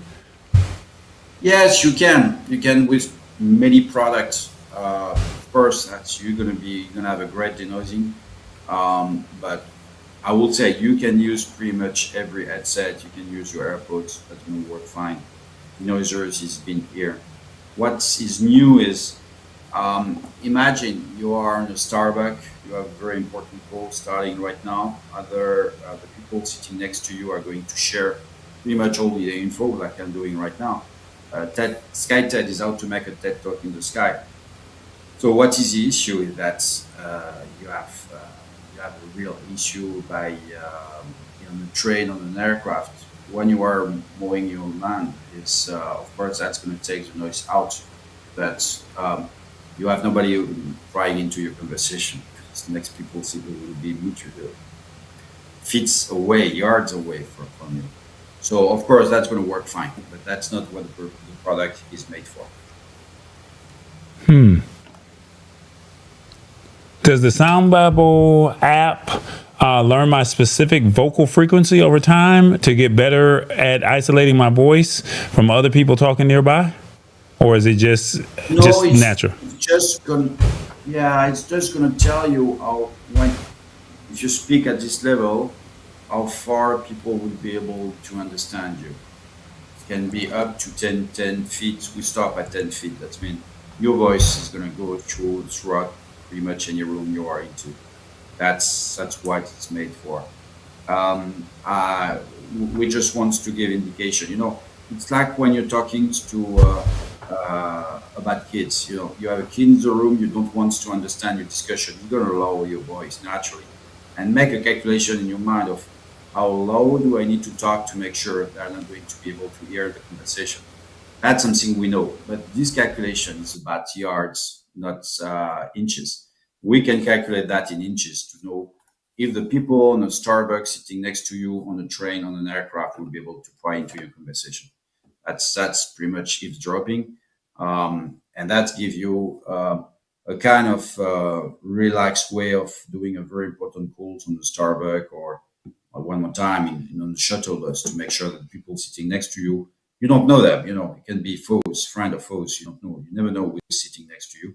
Speaker 3: Yes, you can. You can with many products. Of course, that's you're gonna have a great denoising. But I would say you can use pretty much every headset. You can use your AirPods. That's gonna work fine. Noisers is been here. What is new is imagine you are in a Starbucks. You have a very important call starting right now. The people sitting next to you are going to share pretty much all the info like I'm doing right now. Skyted is how to make a TED talk in the sky. So what is the issue is that you have a real issue by on a train on an aircraft when you are mowing your land. Is of course that's going to take the noise out, but you have nobody prying into your conversation. Because the next people see will be muted feet away, yards away from you. So of course that's going to work fine, but that's not what the product is made for.
Speaker 1: Does the Sound Bubble app learn my specific vocal frequency over time to get better at isolating my voice from other people talking nearby? Or is it just
Speaker 3: No,
Speaker 1: natural?
Speaker 3: it's just going. Yeah, it's just going to tell you how when if you speak at this level, how far people will be able to understand you. It can be up to 10 feet. We stop at 10 feet. That means your voice is going to go throughout pretty much any room you are into. That's what it's made for. Um, uh, we just want to give indication. It's like when you're talking to about kids. You have a kid in the room. You don't want to understand your discussion. You're gonna lower your voice naturally, and make a calculation in your mind of how low do I need to talk to make sure they're not going to be able to hear the conversation. That's something we know, but this calculation is about yards, not inches. We can calculate that in inches to know if the people on a Starbucks sitting next to you on a train on an aircraft will be able to pry into your conversation. That's pretty much eavesdropping, and that gives you a kind of relaxed way of doing a very important calls on the Starbucks or one more time on the shuttle bus to make sure that the people sitting next to you, you don't know them. It can be foes, friend or foes. You don't know. You never know who's sitting next to you.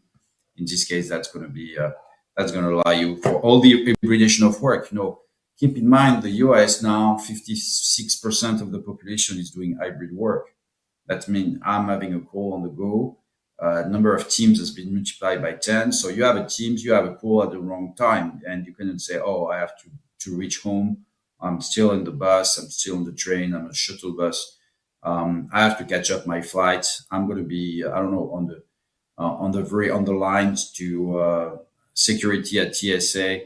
Speaker 3: In this case, that's going to allow you for all the hybridation of work. Keep in mind the US now, 56% of the population is doing hybrid work. That means I'm having a call on the go. Number of teams has been multiplied by 10. So you have a teams, you have a call at the wrong time, and you cannot say, "Oh, I have to reach home. I'm still in the bus. I'm still on the train. I'm a shuttle bus. I have to catch up my flight. I'm going to be, I don't know, on the lines to security at TSA.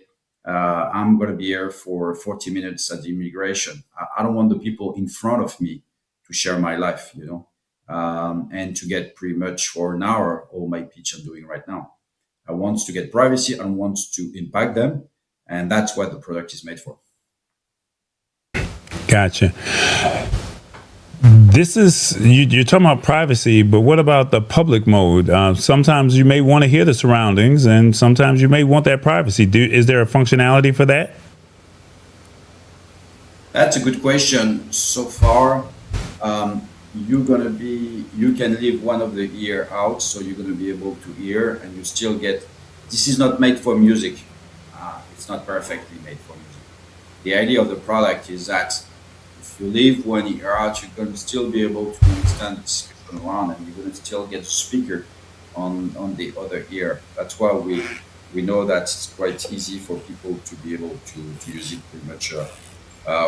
Speaker 3: I'm going to be here for 40 minutes at the immigration. I don't want the people in front of me to share my life, and to get pretty much for an hour all my pitch I'm doing right now. I want to get privacy. I want to impact them, and that's what the product is made for.
Speaker 1: Gotcha. This is you're talking about privacy, but what about the public mode? Sometimes you may want to hear the surroundings, and sometimes you may want that privacy. Is there a functionality for that?
Speaker 3: That's a good question. So far, you can leave one of the ear out, so you're gonna be able to hear, and you still get. This is not made for music. It's not perfectly made for music. The idea of the product is that if you leave one ear out, you're gonna still be able to understand the discussion around, and you're gonna still get the speaker on the other ear. That's why we know that it's quite easy for people to be able to use it pretty much.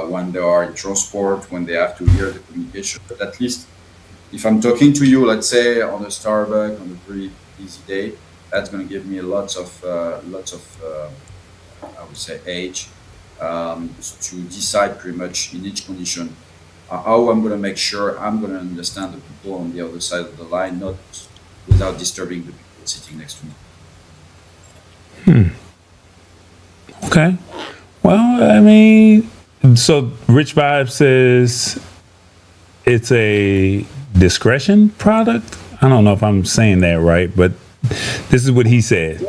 Speaker 3: When they are in transport, when they have to hear the communication. But at least if I'm talking to you, let's say on a Starbucks on a pretty busy day, That's going to give me lots of I would say age to decide pretty much in each condition how I'm going to make sure I'm going to understand the people on the other side of the line, not without disturbing the people sitting next to me.
Speaker 1: Okay. Well, I mean, so Rich Vibe says it's a discretion product. I don't know if I'm saying that right, but this is what he said.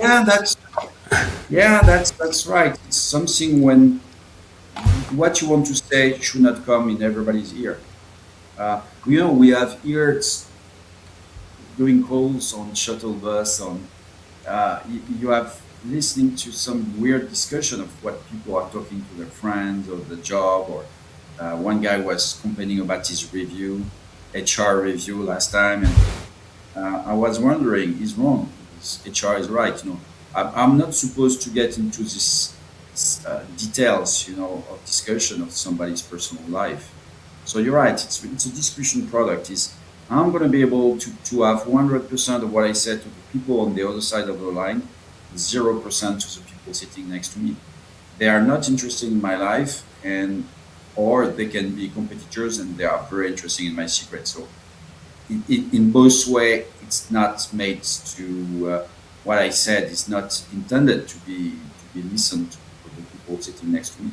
Speaker 3: Yeah, that's right. It's something when what you want to say should not come in everybody's ear. We have ears doing calls on shuttle bus on you have listening to some weird discussion of what people are talking to their friends or the job or one guy was complaining about his review HR review last time and I was wondering he's wrong because HR is right, I'm not supposed to get into this details of discussion of somebody's personal life. So you're right. It's a discussion product. Is I'm going to be able to have 100% of what I said to the people on the other side of the line, 0% to the people sitting next to me. They are not interested in my life, and or they can be competitors, and they are very interested in my secret. So in both way, it's not made to what I said is not intended to be listened to the people sitting next to me.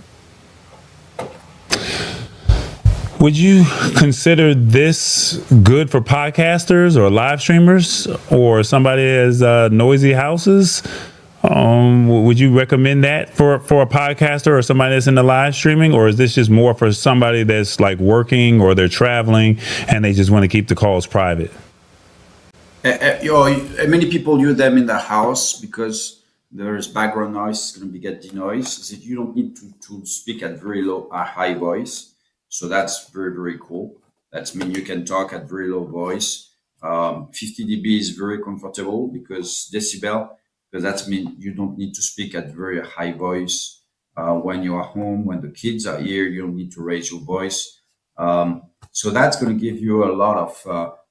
Speaker 1: Would you consider this good for podcasters or live streamers or somebody has noisy houses? Would you recommend that for a podcaster or somebody that's in the live streaming, or is this just more for somebody that's like working or they're traveling and they just want to keep the calls private?
Speaker 3: Many people use them in the house because there's background noise. It's going to be get the noise. So you don't need to speak at very low, high voice. So that's very, very cool. That means you can talk at very low voice. 50 dB is very comfortable because decibel, because that means you don't need to speak at very high voice. When you are home, when the kids are here, you don't need to raise your voice. So that's going to give you a lot of,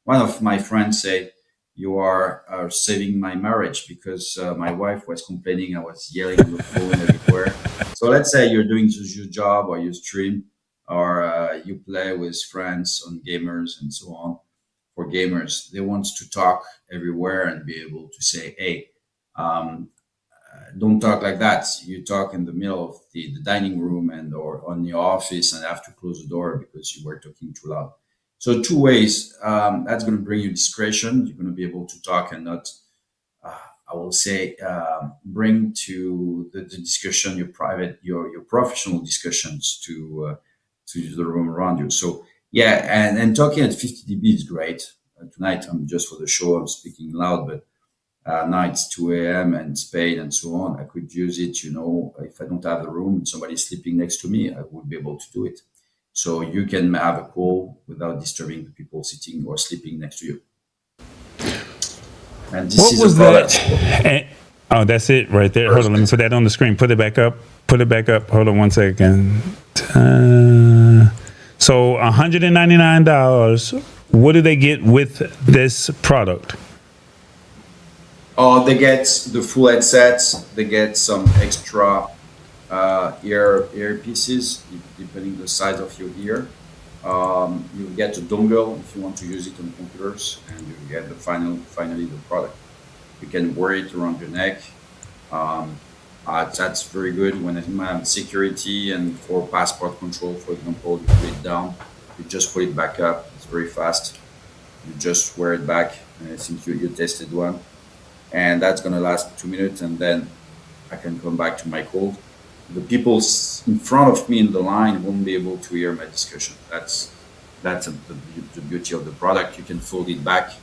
Speaker 3: one of my friends say, you are saving my marriage because my wife was complaining I was yelling on the phone everywhere. So let's say you're doing your job or you stream or you play with friends on gamers and so on. For gamers, they want to talk everywhere and be able to say, hey, don't talk like that. You talk in the middle of the dining room and or on your office and have to close the door because you were talking too loud. So two ways. That's going to bring you discretion. You're going to be able to talk and not, I will say, bring to the discussion your private, your professional discussions to the room around you. So yeah, and talking at 50 dB is great. Tonight I'm just for the show. I'm speaking loud, but now it's 2 a.m. and Spain and so on. I could use it. If I don't have the room and somebody's sleeping next to me, I would be able to do it. So you can have a call without disturbing the people sitting or sleeping next to you. And this
Speaker 1: What
Speaker 3: is
Speaker 1: was
Speaker 3: a product.
Speaker 1: that? Oh, that's it right there. Hold on, let me put that on the screen. Put it back up. Put it back up. Hold on 1 second. So $199. What do they get with this product?
Speaker 3: They get the full headsets. They get some extra earpieces, depending the size of your ear. You get a dongle if you want to use it on computers, and you get finally the product. You can wear it around your neck. That's very good when I'm security and for passport control, for example. You put it down, you just put it back up. It's very fast. You just wear it back. And I think you tested one, and that's gonna last 2 minutes, and then I can come back to my call. The people in front of me in the line won't be able to hear my discussion. That's the beauty of the product. You can fold it back,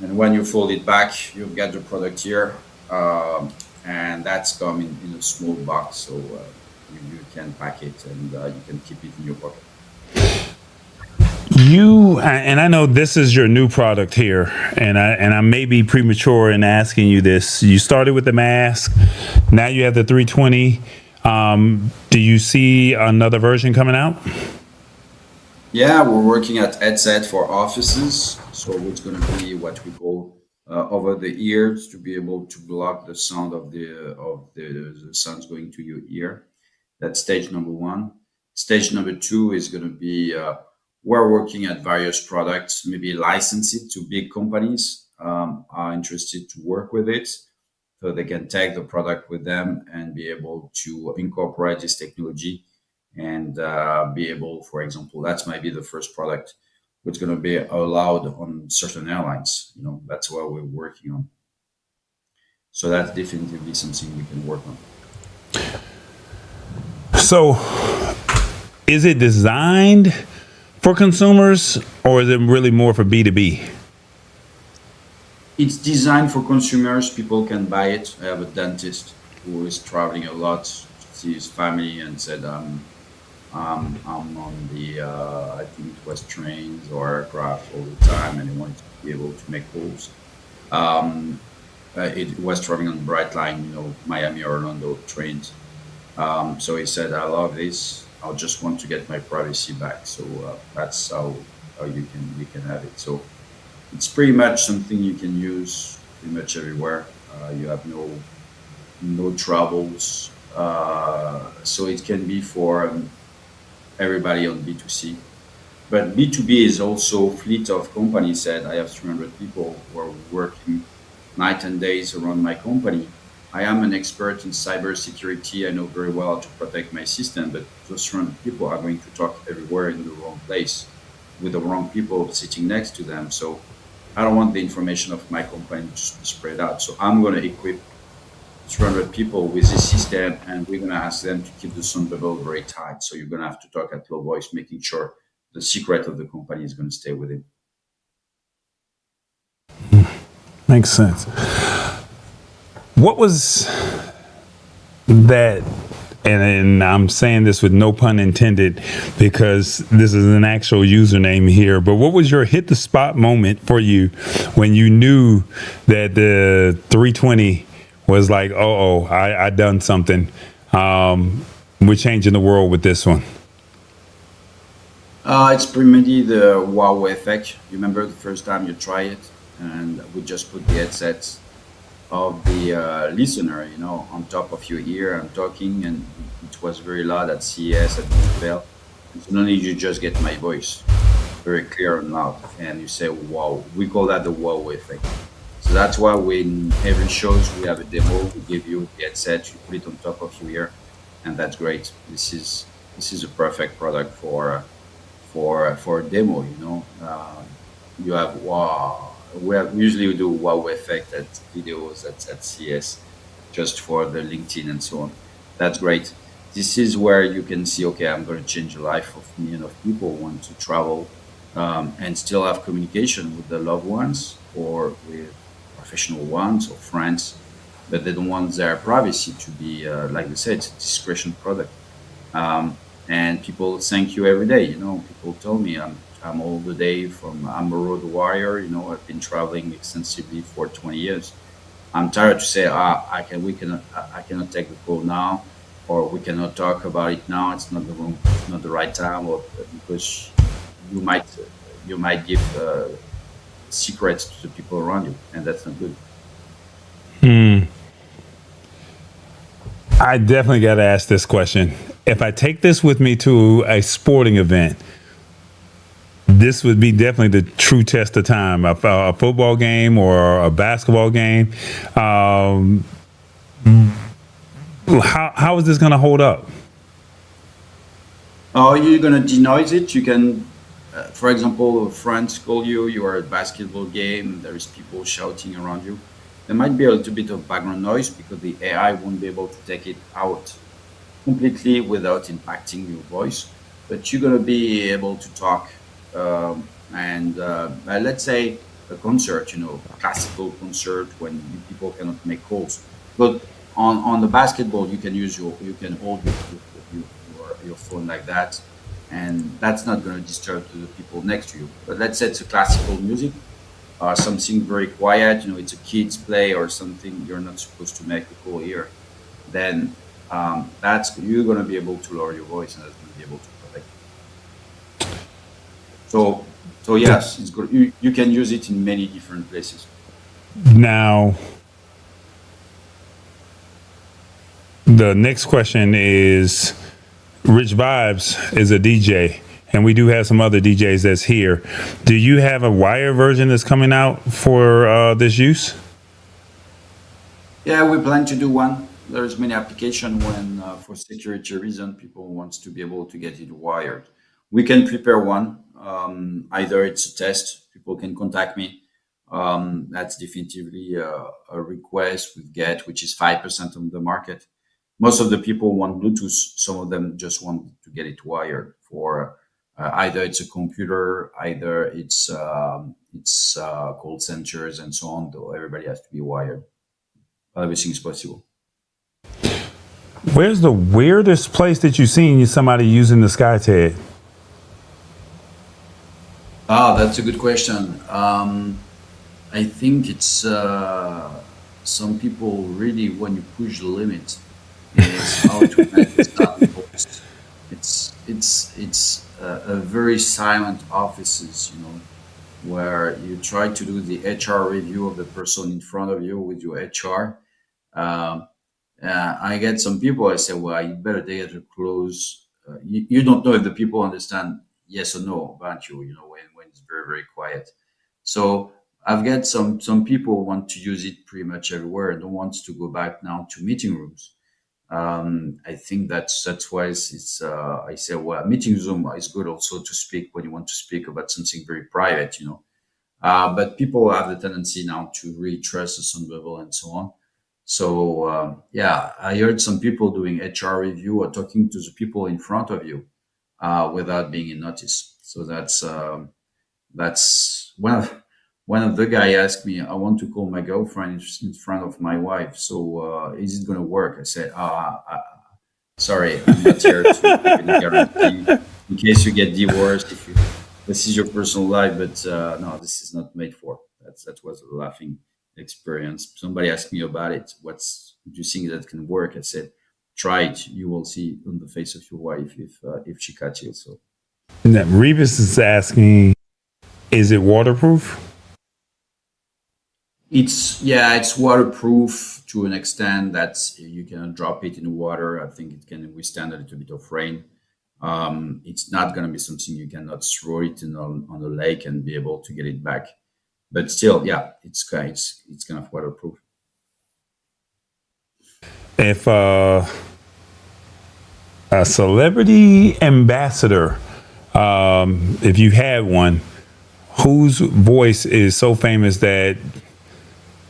Speaker 3: and when you fold it back, you've got the product here, and that's come in a small box, so you can pack it and you can keep it in your pocket.
Speaker 1: And I know this is your new product here, and I may be premature in asking you this. You started with the mask, now you have the 320. Do you see another version coming out?
Speaker 3: Yeah, we're working at headset for offices, so it's going to be what we call over the ears to be able to block the sound of the sounds going to your ear. That's stage number one. Stage number two is going to be we're working at various products, maybe license it to big companies are interested to work with it, so they can take the product with them and be able to incorporate this technology and be able, for example, that might be the first product which is going to be allowed on certain airlines. That's what we're working on. So that's definitely something we can work on.
Speaker 1: So, is it designed for consumers, or is it really more for B2B?
Speaker 3: It's designed for consumers. People can buy it. I have a dentist who is traveling a lot to see his family and said, I'm on the, I think it was trains or aircraft all the time, and he wanted to be able to make calls. Um, it was traveling on Bright Line, Miami, Orlando trains. So he said, I love this. I just want to get my privacy back. So that's how you can have it. So it's pretty much something you can use pretty much everywhere. You have no troubles. So it can be for everybody on B2C. But B2B is also fleet of companies said I have 300 people who are working night and days around my company. I am an expert in cybersecurity. I know very well how to protect my system, but those 300 people are going to talk everywhere in the wrong place with the wrong people sitting next to them. So I don't want the information of my company to be spread out. So I'm going to equip 300 people with this system, and we're going to ask them to keep the sound bubble very tight. So you're going to have to talk at low voice, making sure the secret of the company is going to stay with it.
Speaker 1: Makes sense. What was that? And I'm saying this with no pun intended because this is an actual username here. But what was your hit the spot moment for you when you knew that the 320 was like, I done something. We're changing the world with this one.
Speaker 3: It's primarily the wow effect. You remember the first time you try it, and we just put the headsets of the listener, on top of your ear. I'm talking, and it was very loud at CES at Bell. And suddenly you just get my voice very clear and loud, and you say, "Wow!" We call that the wow effect. So that's why when every shows we have a demo, we give you the headset, you put it on top of your ear, and that's great. This is a perfect product for a demo. You have wow. We usually do wow effect at videos at CS, just for the LinkedIn and so on. That's great. This is where you can see, okay, I'm going to change the life of millions of people who want to travel and still have communication with their loved ones or with professional ones or friends, but they don't want their privacy to be, like I said, it's a discretion product. And people thank you every day. People tell me I'm all the day I'm a road warrior. I've been traveling extensively for 20 years. I'm tired to say, I cannot take the call now, or we cannot talk about it now. It's not the right time, or because you might, you might give secrets to the people around you, and that's not good.
Speaker 1: I definitely got to ask this question. If I take this with me to a sporting event, this would be definitely the true test of time. A football game or a basketball game. How is this going to hold up?
Speaker 3: Are you going to denoise it? You can, for example, friends call you, you are at a basketball game, there is people shouting around you. There might be a little bit of background noise because the AI won't be able to take it out completely without impacting your voice, but you're going to be able to talk. And let's say a concert, a classical concert when people cannot make calls. But on the basketball, you can hold your phone like that, and that's not going to disturb the people next to you. But let's say it's a classical music, something very quiet. It's a kids play or something. You're not supposed to make a call here. Then that's you're going to be able to lower your voice, and that's going to be able to protect. So yes, it's good. You can use it in many different places.
Speaker 1: Now, the next question is, Rich Vibes is a DJ, and we do have some other DJs that's here. Do you have a wire version that's coming out for this use?
Speaker 3: Yeah, we plan to do one. There's many application when, for security reason, people wants to be able to get it wired. We can prepare one. Either it's a test, people can contact me. That's definitively a request we get, which is 5% of the market. Most of the people want Bluetooth. Some of them just want to get it wired for either it's a computer, either it's call centers and so on. Though everybody has to be wired. Everything is possible.
Speaker 1: Where's the weirdest place that you've seen somebody using the Skyted?
Speaker 3: Ah, that's a good question. I think it's some people really, when you push the limit, is how to make the sound voice. It's a very silent offices, where you try to do the HR review of the person in front of you with your HR. Um, I get some people. I say, well, you better get it close. You don't know if the people understand yes or no about you. When it's very very quiet. So I've got some people want to use it pretty much everywhere. Don't want to go back now to meeting rooms. I think that's why it's I say, well, meeting Zoom is good also to speak when you want to speak about something very private. But people have the tendency now to really trust at some level and so on. So yeah, I heard some people doing HR review or talking to the people in front of you without being in notice. So that's one of the guy asked me, I want to call my girlfriend in front of my wife. So is it going to work? I said, sorry, I'm not here to give you a guarantee in case you get divorced. This is your personal life, but no, this is not made for. That was a laughing experience. Somebody asked me about it. Do you think that can work? I said, try it. You will see on the face of your wife if she catches it. So
Speaker 1: Now, Revis is asking, is it waterproof?
Speaker 3: it's waterproof to an extent that you can drop it in water. I think it can withstand a little bit of rain. It's not going to be something you cannot throw it on the lake and be able to get it back. But still, yeah, it's kind of waterproof.
Speaker 1: If a celebrity ambassador, if you had one, whose voice is so famous that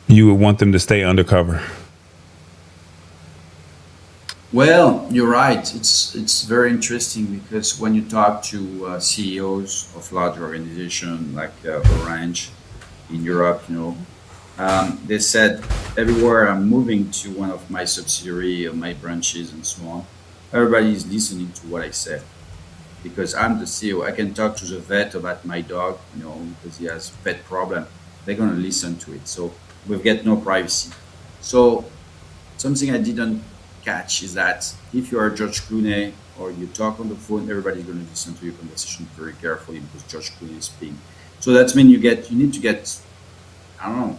Speaker 1: you would want them to stay undercover?
Speaker 3: Well, you're right. It's very interesting because when you talk to CEOs of large organizations like Orange in Europe, they said everywhere I'm moving to one of my subsidiary or my branches and so on, everybody is listening to what I said because I'm the CEO. I can talk to the vet about my dog, because he has pet problem. They're going to listen to it. So we've got no privacy. So something I didn't catch is that if you are George Clooney or you talk on the phone, everybody's going to listen to your conversation very carefully because George Clooney is speaking. So that means you need to get, I don't know,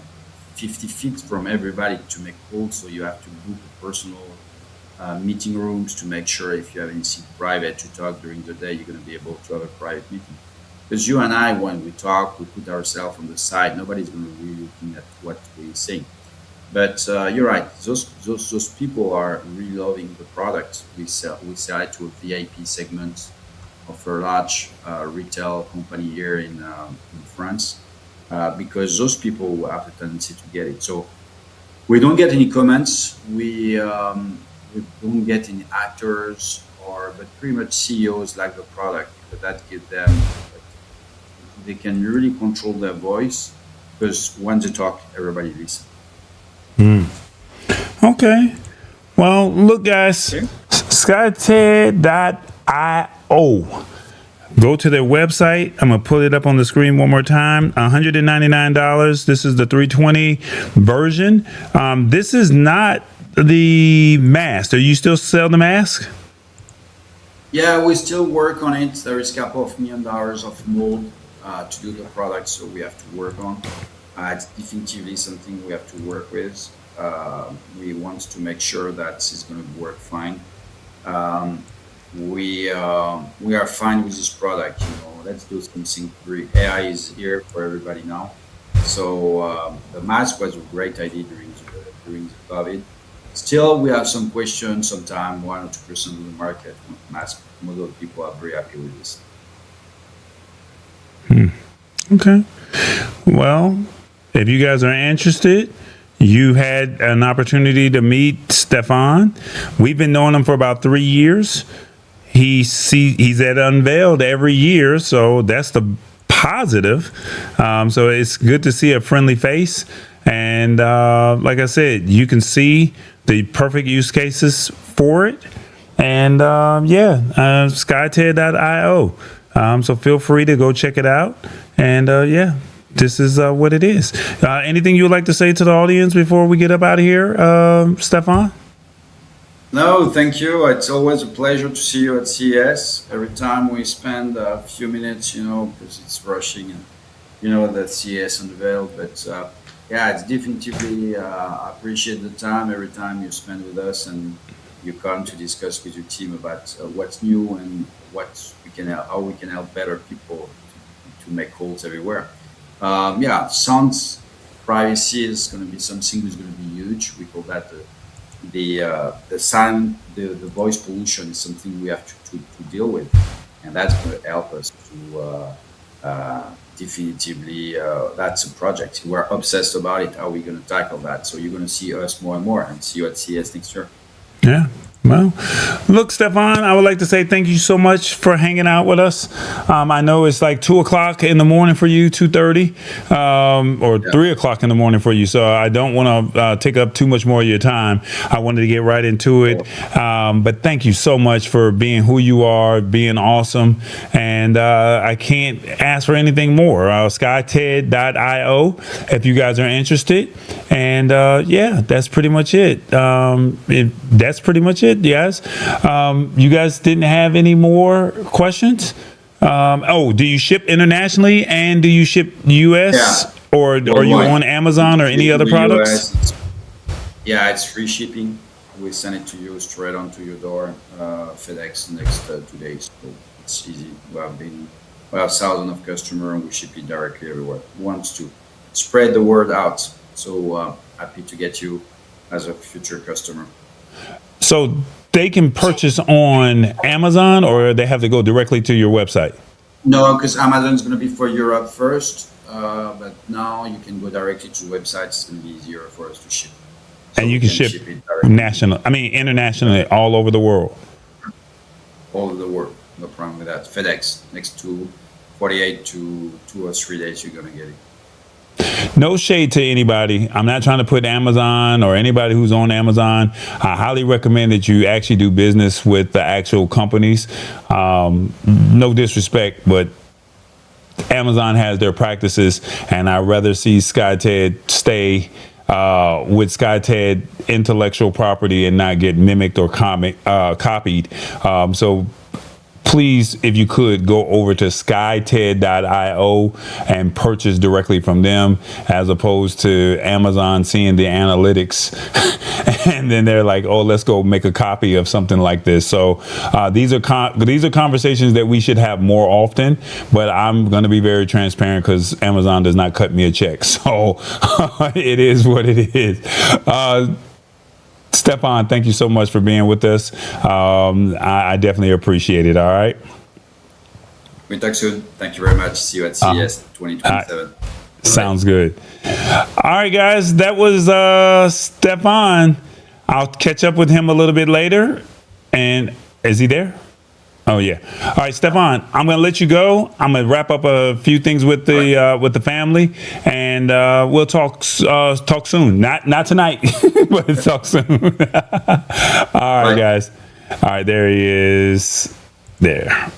Speaker 3: 50 feet from everybody to make calls. So you have to book a personal meeting rooms to make sure if you have anything private to talk during the day, you're going to be able to have a private meeting. Because you and I, when we talk, we put ourselves on the side. Nobody's going to be looking at what we're saying. But you're right. Those people are really loving the product. We sell it to a VIP segment of a large retail company here in France because those people have the tendency to get it. So we don't get any comments. We don't get any actors but pretty much CEOs like the product because that gives them they can really control their voice because when they talk, everybody listens.
Speaker 1: Okay. Well, look, guys,
Speaker 3: Okay.
Speaker 1: Skyted.io. Go to their website. I'm going to put it up on the screen one more time. $199. This is the 320 version. This is not the mask. Do you still sell the mask?
Speaker 3: Yeah, we still work on it. There is a couple of $1 million of mold to do the product, so we have to work on. It's definitively something we have to work with. We want to make sure that it's going to work fine. Um, we are fine with this product. Let's do something. AI is here for everybody now. So the mask was a great idea during the COVID. Still, we have some questions. Sometimes 1 or 2% of the market want mask. Most of the people are very happy with this.
Speaker 1: Okay. Well, if you guys are interested, you had an opportunity to meet Stefan. We've been knowing him for about 3 years. He's at Unveiled every year, so that's the positive. So it's good to see a friendly face. And like I said, you can see the perfect use cases for it. And Skyted.io. So feel free to go check it out. And this is what it is. Anything you would like to say to the audience before we get up out of here, Stefan?
Speaker 3: No, thank you. It's always a pleasure to see you at CES. Every time we spend a few minutes, because it's rushing and that CES unveiled. But it's definitively I appreciate the time every time you spend with us and you come to discuss with your team about what's new and how we can help better people to make calls everywhere. Sounds privacy is going to be something that's going to be huge. We call that the sound, the voice pollution is something we have to deal with, and that's going to help us to definitively. That's a project. We're obsessed about it. How are we going to tackle that? So you're going to see us more and more, and see you at CES next year.
Speaker 1: Yeah. Well, look, Stefan, I would like to say thank you so much for hanging out with us. I know it's like 2:00 in the morning for you, 2:30, or 3:00 in the morning for you. So I don't want to take up too much more of your time. I wanted to get right into it. But thank you so much for being who you are, being awesome. And I can't ask for anything more. Skyted.io if you guys are interested. And that's pretty much it. That's pretty much it, guys. You guys didn't have any more questions? Do you ship internationally and do you ship US or are you on Amazon or any other products?
Speaker 3: It's free shipping. We send it to you straight onto your door. FedEx next 2 days. So it's easy. We have thousands of customers and we ship it directly everywhere. We want to spread the word out. So happy to get you as a future customer.
Speaker 1: So they can purchase on Amazon or they have to go directly to your website?
Speaker 3: No, because Amazon is going to be for Europe first. But now you can go directly to the website. It's going to be easier for us to ship. So
Speaker 1: and you can ship internationally all over the world.
Speaker 3: All over the world. No problem with that. FedEx, next to 48 to 2 or 3 days, you're going to get it.
Speaker 1: No shade to anybody. I'm not trying to put Amazon or anybody who's on Amazon. I highly recommend that you actually do business with the actual companies. No disrespect, but Amazon has their practices, and I'd rather see Skyted stay with Skyted intellectual property and not get mimicked or copied. So please, if you could, go over to skyted.io and purchase directly from them, as opposed to Amazon seeing the analytics and then they're like, oh, let's go make a copy of something like this. So these are conversations that we should have more often, but I'm going to be very transparent because Amazon does not cut me a check. So it is what it is. Stefan, thank you so much for being with us. I definitely appreciate it. All right.
Speaker 3: We talk soon. Thank you very much. See you at CES 2027.
Speaker 1: Sounds good. All right, guys. That was Stefan. I'll catch up with him a little bit later. And is he there? Oh, yeah. All right, Stefan, I'm going to let you go. I'm going to wrap up a few things with the family, and we'll talk soon. Not tonight, but talk soon. All right, guys. All right, there he is. There.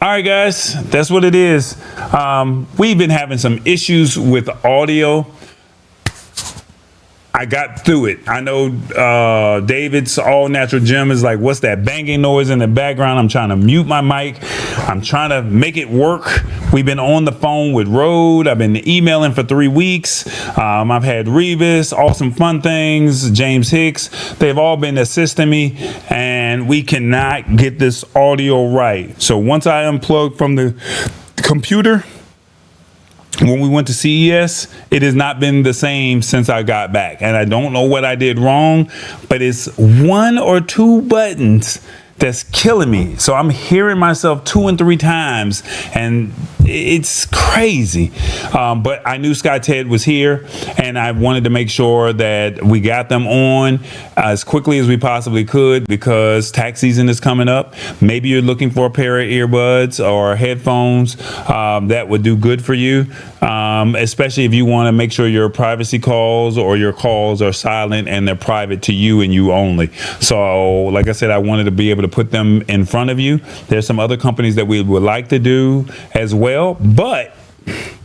Speaker 1: All right, guys, that's what it is. We've been having some issues with audio. I got through it. I know David's all natural gem is like, what's that banging noise in the background? I'm trying to mute my mic. I'm trying to make it work, We've been on the phone with Rode. I've been emailing for 3 weeks. I've had Revis, Awesome Fun Things, James Hicks. They've all been assisting me, and we cannot get this audio right. So once I unplugged from the computer, when we went to CES, it has not been the same since I got back. And I don't know what I did wrong, but it's 1 or 2 buttons that's killing me. So I'm hearing myself 2 and 3 times, and it's crazy. But I knew Skyted was here, and I wanted to make sure that we got them on as quickly as we possibly could, because tax season is coming up. Maybe you're looking for a pair of earbuds or headphones that would do good for you, especially if you want to make sure your privacy calls or your calls are silent and they're private to you and you only. So like I said, I wanted to be able to put them in front of you. There's some other companies that we would like to do as well, but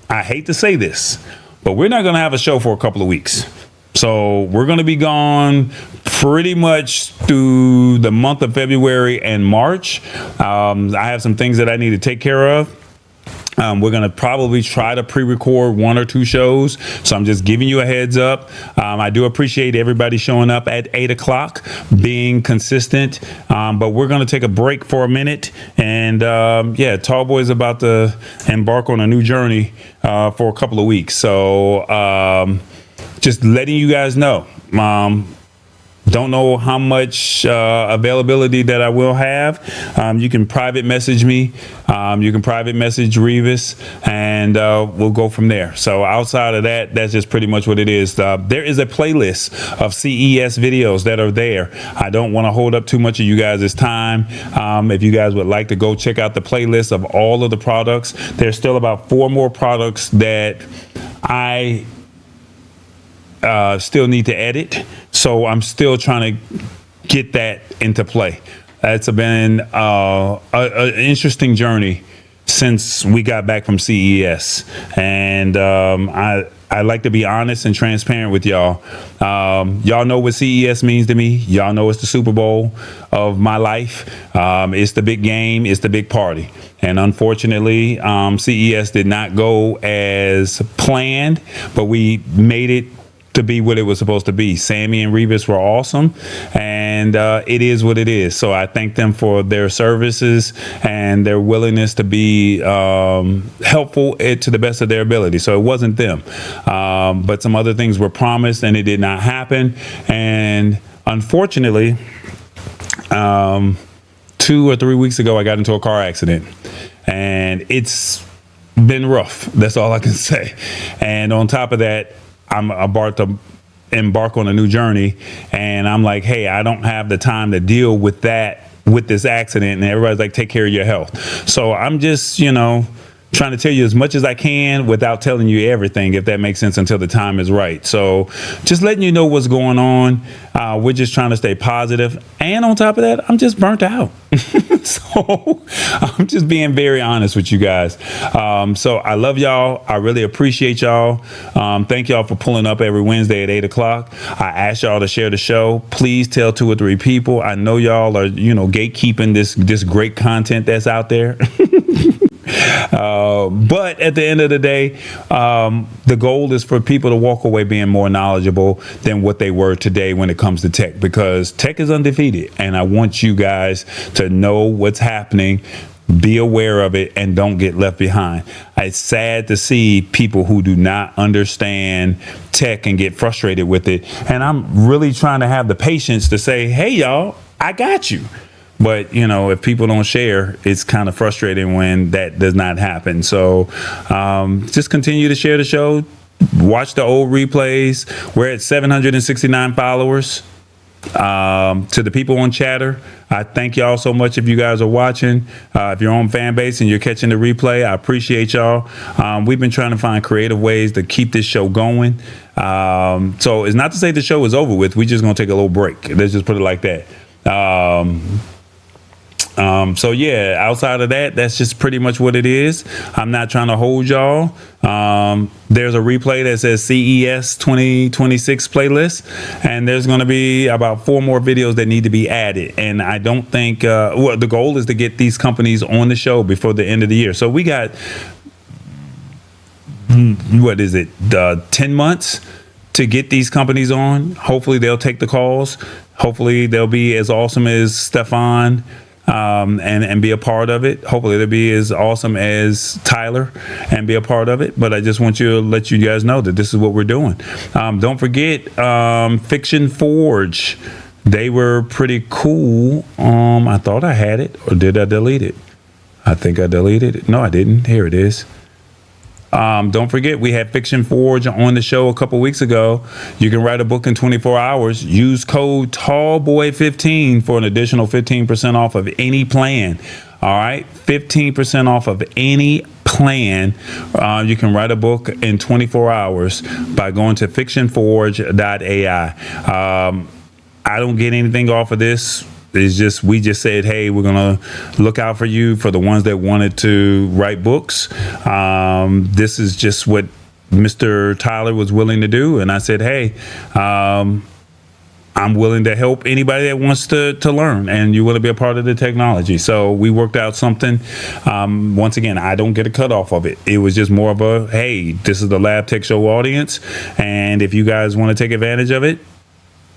Speaker 1: I hate to say this, but we're not going to have a show for a couple of weeks. So we're going to be gone pretty much through the month of February and March. I have some things that I need to take care of. We're going to probably try to pre-record 1 or 2 shows. So I'm just giving you a heads up. I do appreciate everybody showing up at 8 o'clock, being consistent. But we're going to take a break for a minute. And yeah, Tallboy's about to embark on a new journey for a couple of weeks. So just letting you guys know. Don't know how much availability that I will have. You can private message me. You can private message Revis, and we'll go from there. So outside of that, that's just pretty much what it is. There is a playlist of CES videos that are there. I don't want to hold up too much of you guys' time. If you guys would like to go check out the playlist of all of the products, there's still about 4 more products that I still need to edit, so I'm still trying to get that into play. It's been an interesting journey since we got back from CES, and I like to be honest and transparent with y'all. Y'all know what CES means to me. Y'all know it's the Super Bowl of my life. It's the big game. It's the big party. And unfortunately, CES did not go as planned, but we made it to be what it was supposed to be. Sammy and Revis were awesome, and it is what it is. So I thank them for their services and their willingness to be helpful to the best of their ability. So it wasn't them, but some other things were promised and it did not happen. And unfortunately, 2 or 3 weeks ago, I got into a car accident, and it's been rough. That's all I can say. And on top of that, I'm about to embark on a new journey, and I'm like, hey, I don't have the time to deal with that, with this accident. And everybody's like, take care of your health. So I'm just, trying to tell you as much as I can without telling you everything, if that makes sense, until the time is right. So just letting you know what's going on. We're just trying to stay positive. And on top of that, I'm just burnt out. So I'm just being very honest with you guys. So I love y'all. I really appreciate y'all. Thank y'all for pulling up every Wednesday at 8 o'clock. I ask y'all to share the show. Please tell 2 or 3 people. I know y'all are, gatekeeping this great content that's out there. But at the end of the day, the goal is for people to walk away being more knowledgeable than what they were today when it comes to tech, because tech is undefeated. And I want you guys to know what's happening, be aware of it, and don't get left behind. It's sad to see people who do not understand tech and get frustrated with it. And I'm really trying to have the patience to say, hey, y'all, I got you. But, if people don't share, it's kind of frustrating when that does not happen. So just continue to share the show. Watch the old replays. We're at 769 followers. To the people on Chatter, I thank y'all so much. If you guys are watching, if you're on fan base and you're catching the replay, I appreciate y'all. We've been trying to find creative ways to keep this show going. So it's not to say the show is over with. We're just going to take a little break. Let's just put it like that. So yeah, outside of that, that's just pretty much what it is. I'm not trying to hold y'all. There's a replay that says CES 2026 playlist, and there's going to be about 4 more videos that need to be added. And I don't think, the goal is to get these companies on the show before the end of the year. So we got what is it, 10 months to get these companies on. Hopefully they'll take the calls. Hopefully they'll be as awesome as Stefan and be a part of it. Hopefully they'll be as awesome as Tyler and be a part of it. But I just want to let you guys know that this is what we're doing. Don't forget Fiction Forge. They were pretty cool. I thought I had it, or did I delete it? I think I deleted it. No, I didn't. Here it is. Don't forget, we had Fiction Forge on the show a couple weeks ago. You can write a book in 24 hours. Use code TALLBOY15 for an additional 15% off of any plan. All right, 15% off of any plan. You can write a book in 24 hours by going to fictionforge.ai. I don't get anything off of this. It's just, we just said, hey, we're going to look out for you, for the ones that wanted to write books. This is just what Mr. Tyler was willing to do. And I said, hey, I'm willing to help anybody that wants to learn, and you want to be a part of the technology. So we worked out something. Once again, I don't get a cut off of it. It was just more of a, hey, this is the Lab Tech Show audience. And if you guys want to take advantage of it,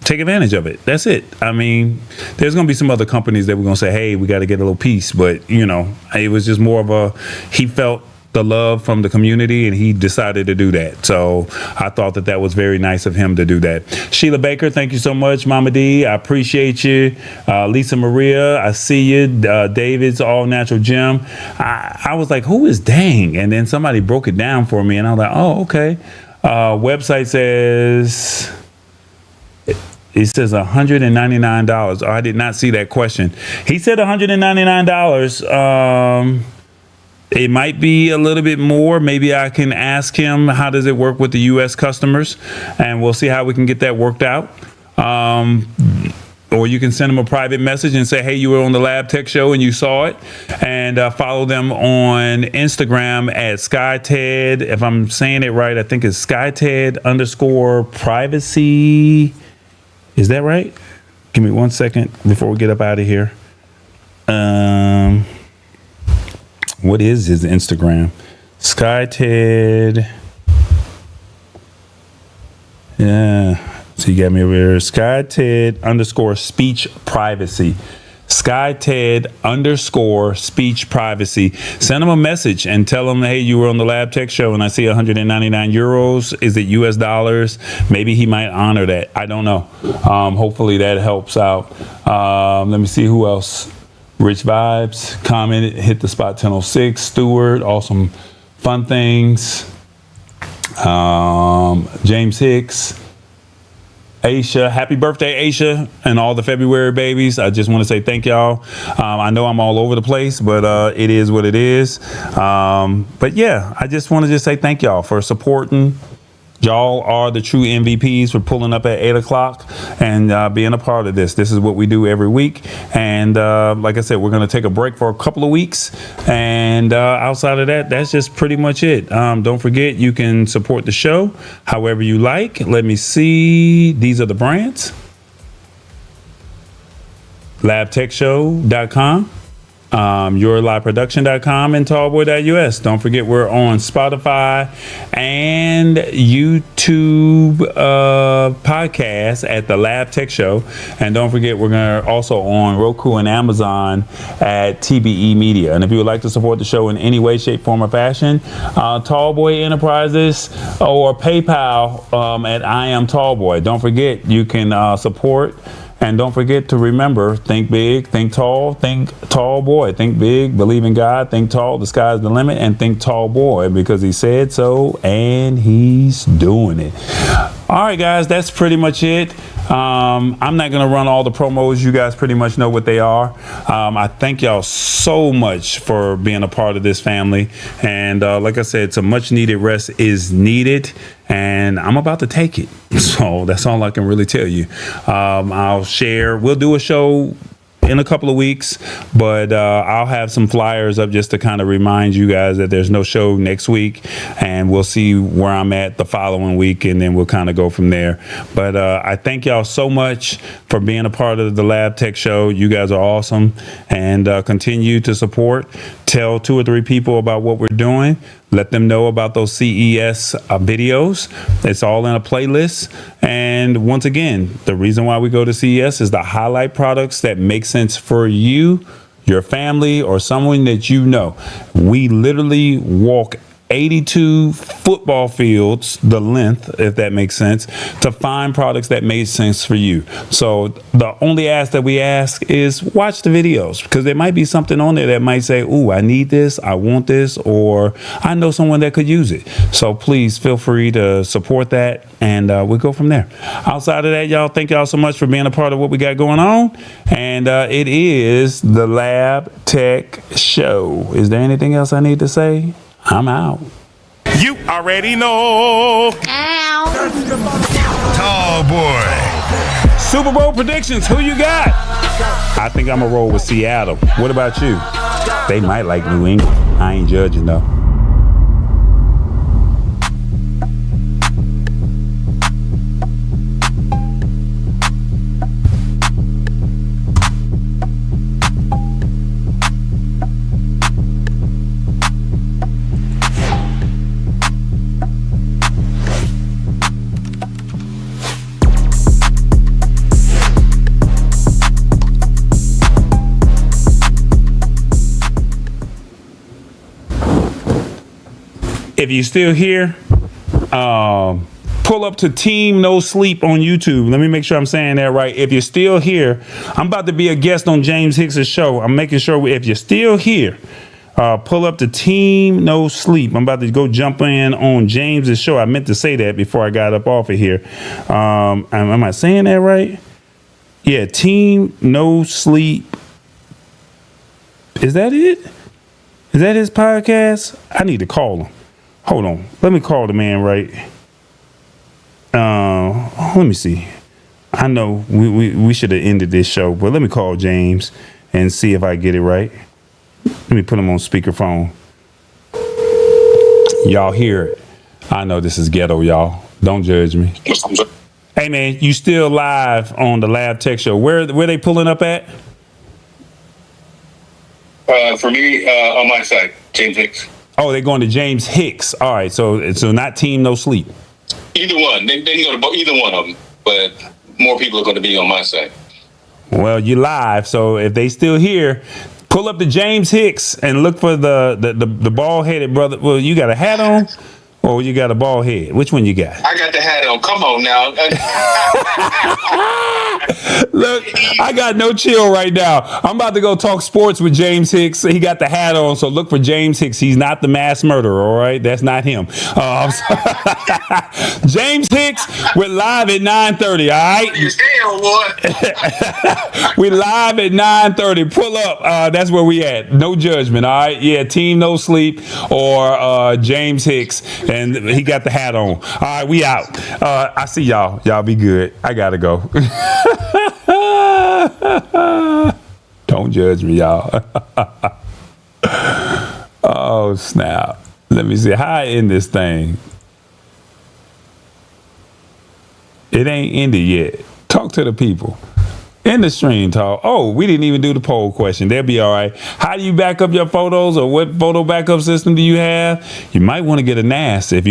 Speaker 1: take advantage of it. That's it. I mean, there's going to be some other companies that we're going to say, hey, we got to get a little piece. But, you know, it was just more of a, he felt the love from the community and he decided to do that. So I thought that was very nice of him to do that. Sheila Baker, thank you so much. Mama D, I appreciate you. Lisa Maria, I see you. David's All Natural Gym. I was like, who is Dang? And then somebody broke it down for me and I was like, oh, okay. Website says... It says $199. Oh, I did not see that question. He said $199. It might be a little bit more. Maybe I can ask him, how does it work with the U.S. customers? And we'll see how we can get that worked out. Or you can send them a private message and say, hey, you were on the Lab Tech Show and you saw it. And follow them on Instagram at Skyted. If I'm saying it right, I think it's Skyted_privacy. Is that right? Give me 1 second before we get up out of here. What is his Instagram? Skyted. Yeah. So you got me over here. Skyted_speech privacy. Skyted_speech privacy. Send them a message and tell them, hey, you were on the Lab Tech Show and I see 199 euros. Is it US dollars? Maybe he might honor that. I don't know. Hopefully that helps out. Let me see who else. Rich Vibes commented, hit the spot 1006. Stewart, awesome fun things. James Hicks. Aisha, happy birthday, Aisha, and all the February babies. I just want to say thank y'all. I know I'm all over the place, but it is what it is. But yeah, I just want to say thank y'all for supporting. Y'all are the true MVPs for pulling up at 8 o'clock and being a part of this. This is what we do every week. And like I said, we're going to take a break for a couple of weeks. And outside of that, that's just pretty much it. Don't forget, you can support the show however you like. Let me see. These are the brands. LabTechShow.com. YourLiveProduction.com and Tallboy.us. Don't forget, we're on Spotify and YouTube podcast at the Lab Tech Show. And don't forget, we're going to also on Roku and Amazon at TBE Media. And if you would like to support the show in any way, shape, form, or fashion, Tallboy Enterprises or PayPal at I Am Tallboy. Don't forget, you can support. And don't forget to remember, think big, think tall boy, think big, believe in God, think tall, the sky's the limit, and think tall boy, because he said so and he's doing it. All right, guys, that's pretty much it. I'm not going to run all the promos. You guys pretty much know what they are. I thank y'all so much for being a part of this family. And like I said, some much needed rest is needed. And I'm about to take it. So that's all I can really tell you. I'll share. We'll do a show in a couple of weeks, but I'll have some flyers up just to kind of remind you guys that there's no show next week, and we'll see where I'm at the following week, and then we'll kind of go from there. But I thank y'all so much for being a part of the Lab Tech Show. You guys are awesome, and continue to support. Tell 2 or 3 people about what we're doing. Let them know about those CES videos. It's all in a playlist. And once again, the reason why we go to CES is to highlight products that make sense for you, your family, or someone that you know. We literally walk 82 football fields, the length, if that makes sense, to find products that made sense for you. So the only ask that we ask is watch the videos, because there might be something on there that might say, ooh, I need this, I want this, or I know someone that could use it. So please feel free to support that, and we'll go from there. Outside of that, y'all, thank y'all so much for being a part of what we got going on. And it is the Lab Tech Show. Is there anything else I need to say? I'm out.
Speaker 7: You already know. Tall boy.
Speaker 1: Super Bowl predictions. Who you got? I think I'm going to roll with Seattle. What about you? They might like New England. I ain't judging, though. If you're still here, pull up to Team No Sleep on YouTube. Let me make sure I'm saying that right. If you're still here, I'm about to be a guest on James Hicks's show. I'm making sure if you're still here, pull up to Team No Sleep. I'm about to go jump in on James's show. I meant to say that before I got up off of here. Am I saying that right? Yeah, Team No Sleep. Is that it? Is that his podcast? I need to call him. Hold on. Let me call the man right. Let me see. I know we should have ended this show, but let me call James and see if I get it right. Let me put him on speakerphone. Y'all hear it. I know this is ghetto, y'all. Don't judge me. Hey, man, you still live on the Lab Tech Show. Where they pulling up at?
Speaker 8: For me, on my side, James Hicks.
Speaker 1: Oh, they're going to James Hicks. All right, so not Team No Sleep.
Speaker 8: Either one. They can go to either one of them, but more people are going to be on my side.
Speaker 1: Well, you live, so if they still here, pull up to James Hicks and look for the bald-headed brother. Well, you got a hat on, or you got a bald head? Which one you got?
Speaker 8: I got the hat on. Come on now.
Speaker 1: Look, I got no chill right now. I'm about to go talk sports with James Hicks. He got the hat on, so look for James Hicks. He's not the mass murderer, all right? That's not him. James Hicks, we're live at 9:30, all right? We live at 9:30. Pull up. That's where we at. No judgment, all right? Yeah, Team No Sleep or James Hicks, and he got the hat on. All right, we out. I see y'all. Y'all be good. I gotta go. Don't judge me, y'all. Oh, snap. Let me see how I end this thing. It ain't ended yet. Talk to the people. In the stream talk. Oh, we didn't even do the poll question. They'll be all right. How do you back up your photos, or what photo backup system do you have? You might want to get a NAS if you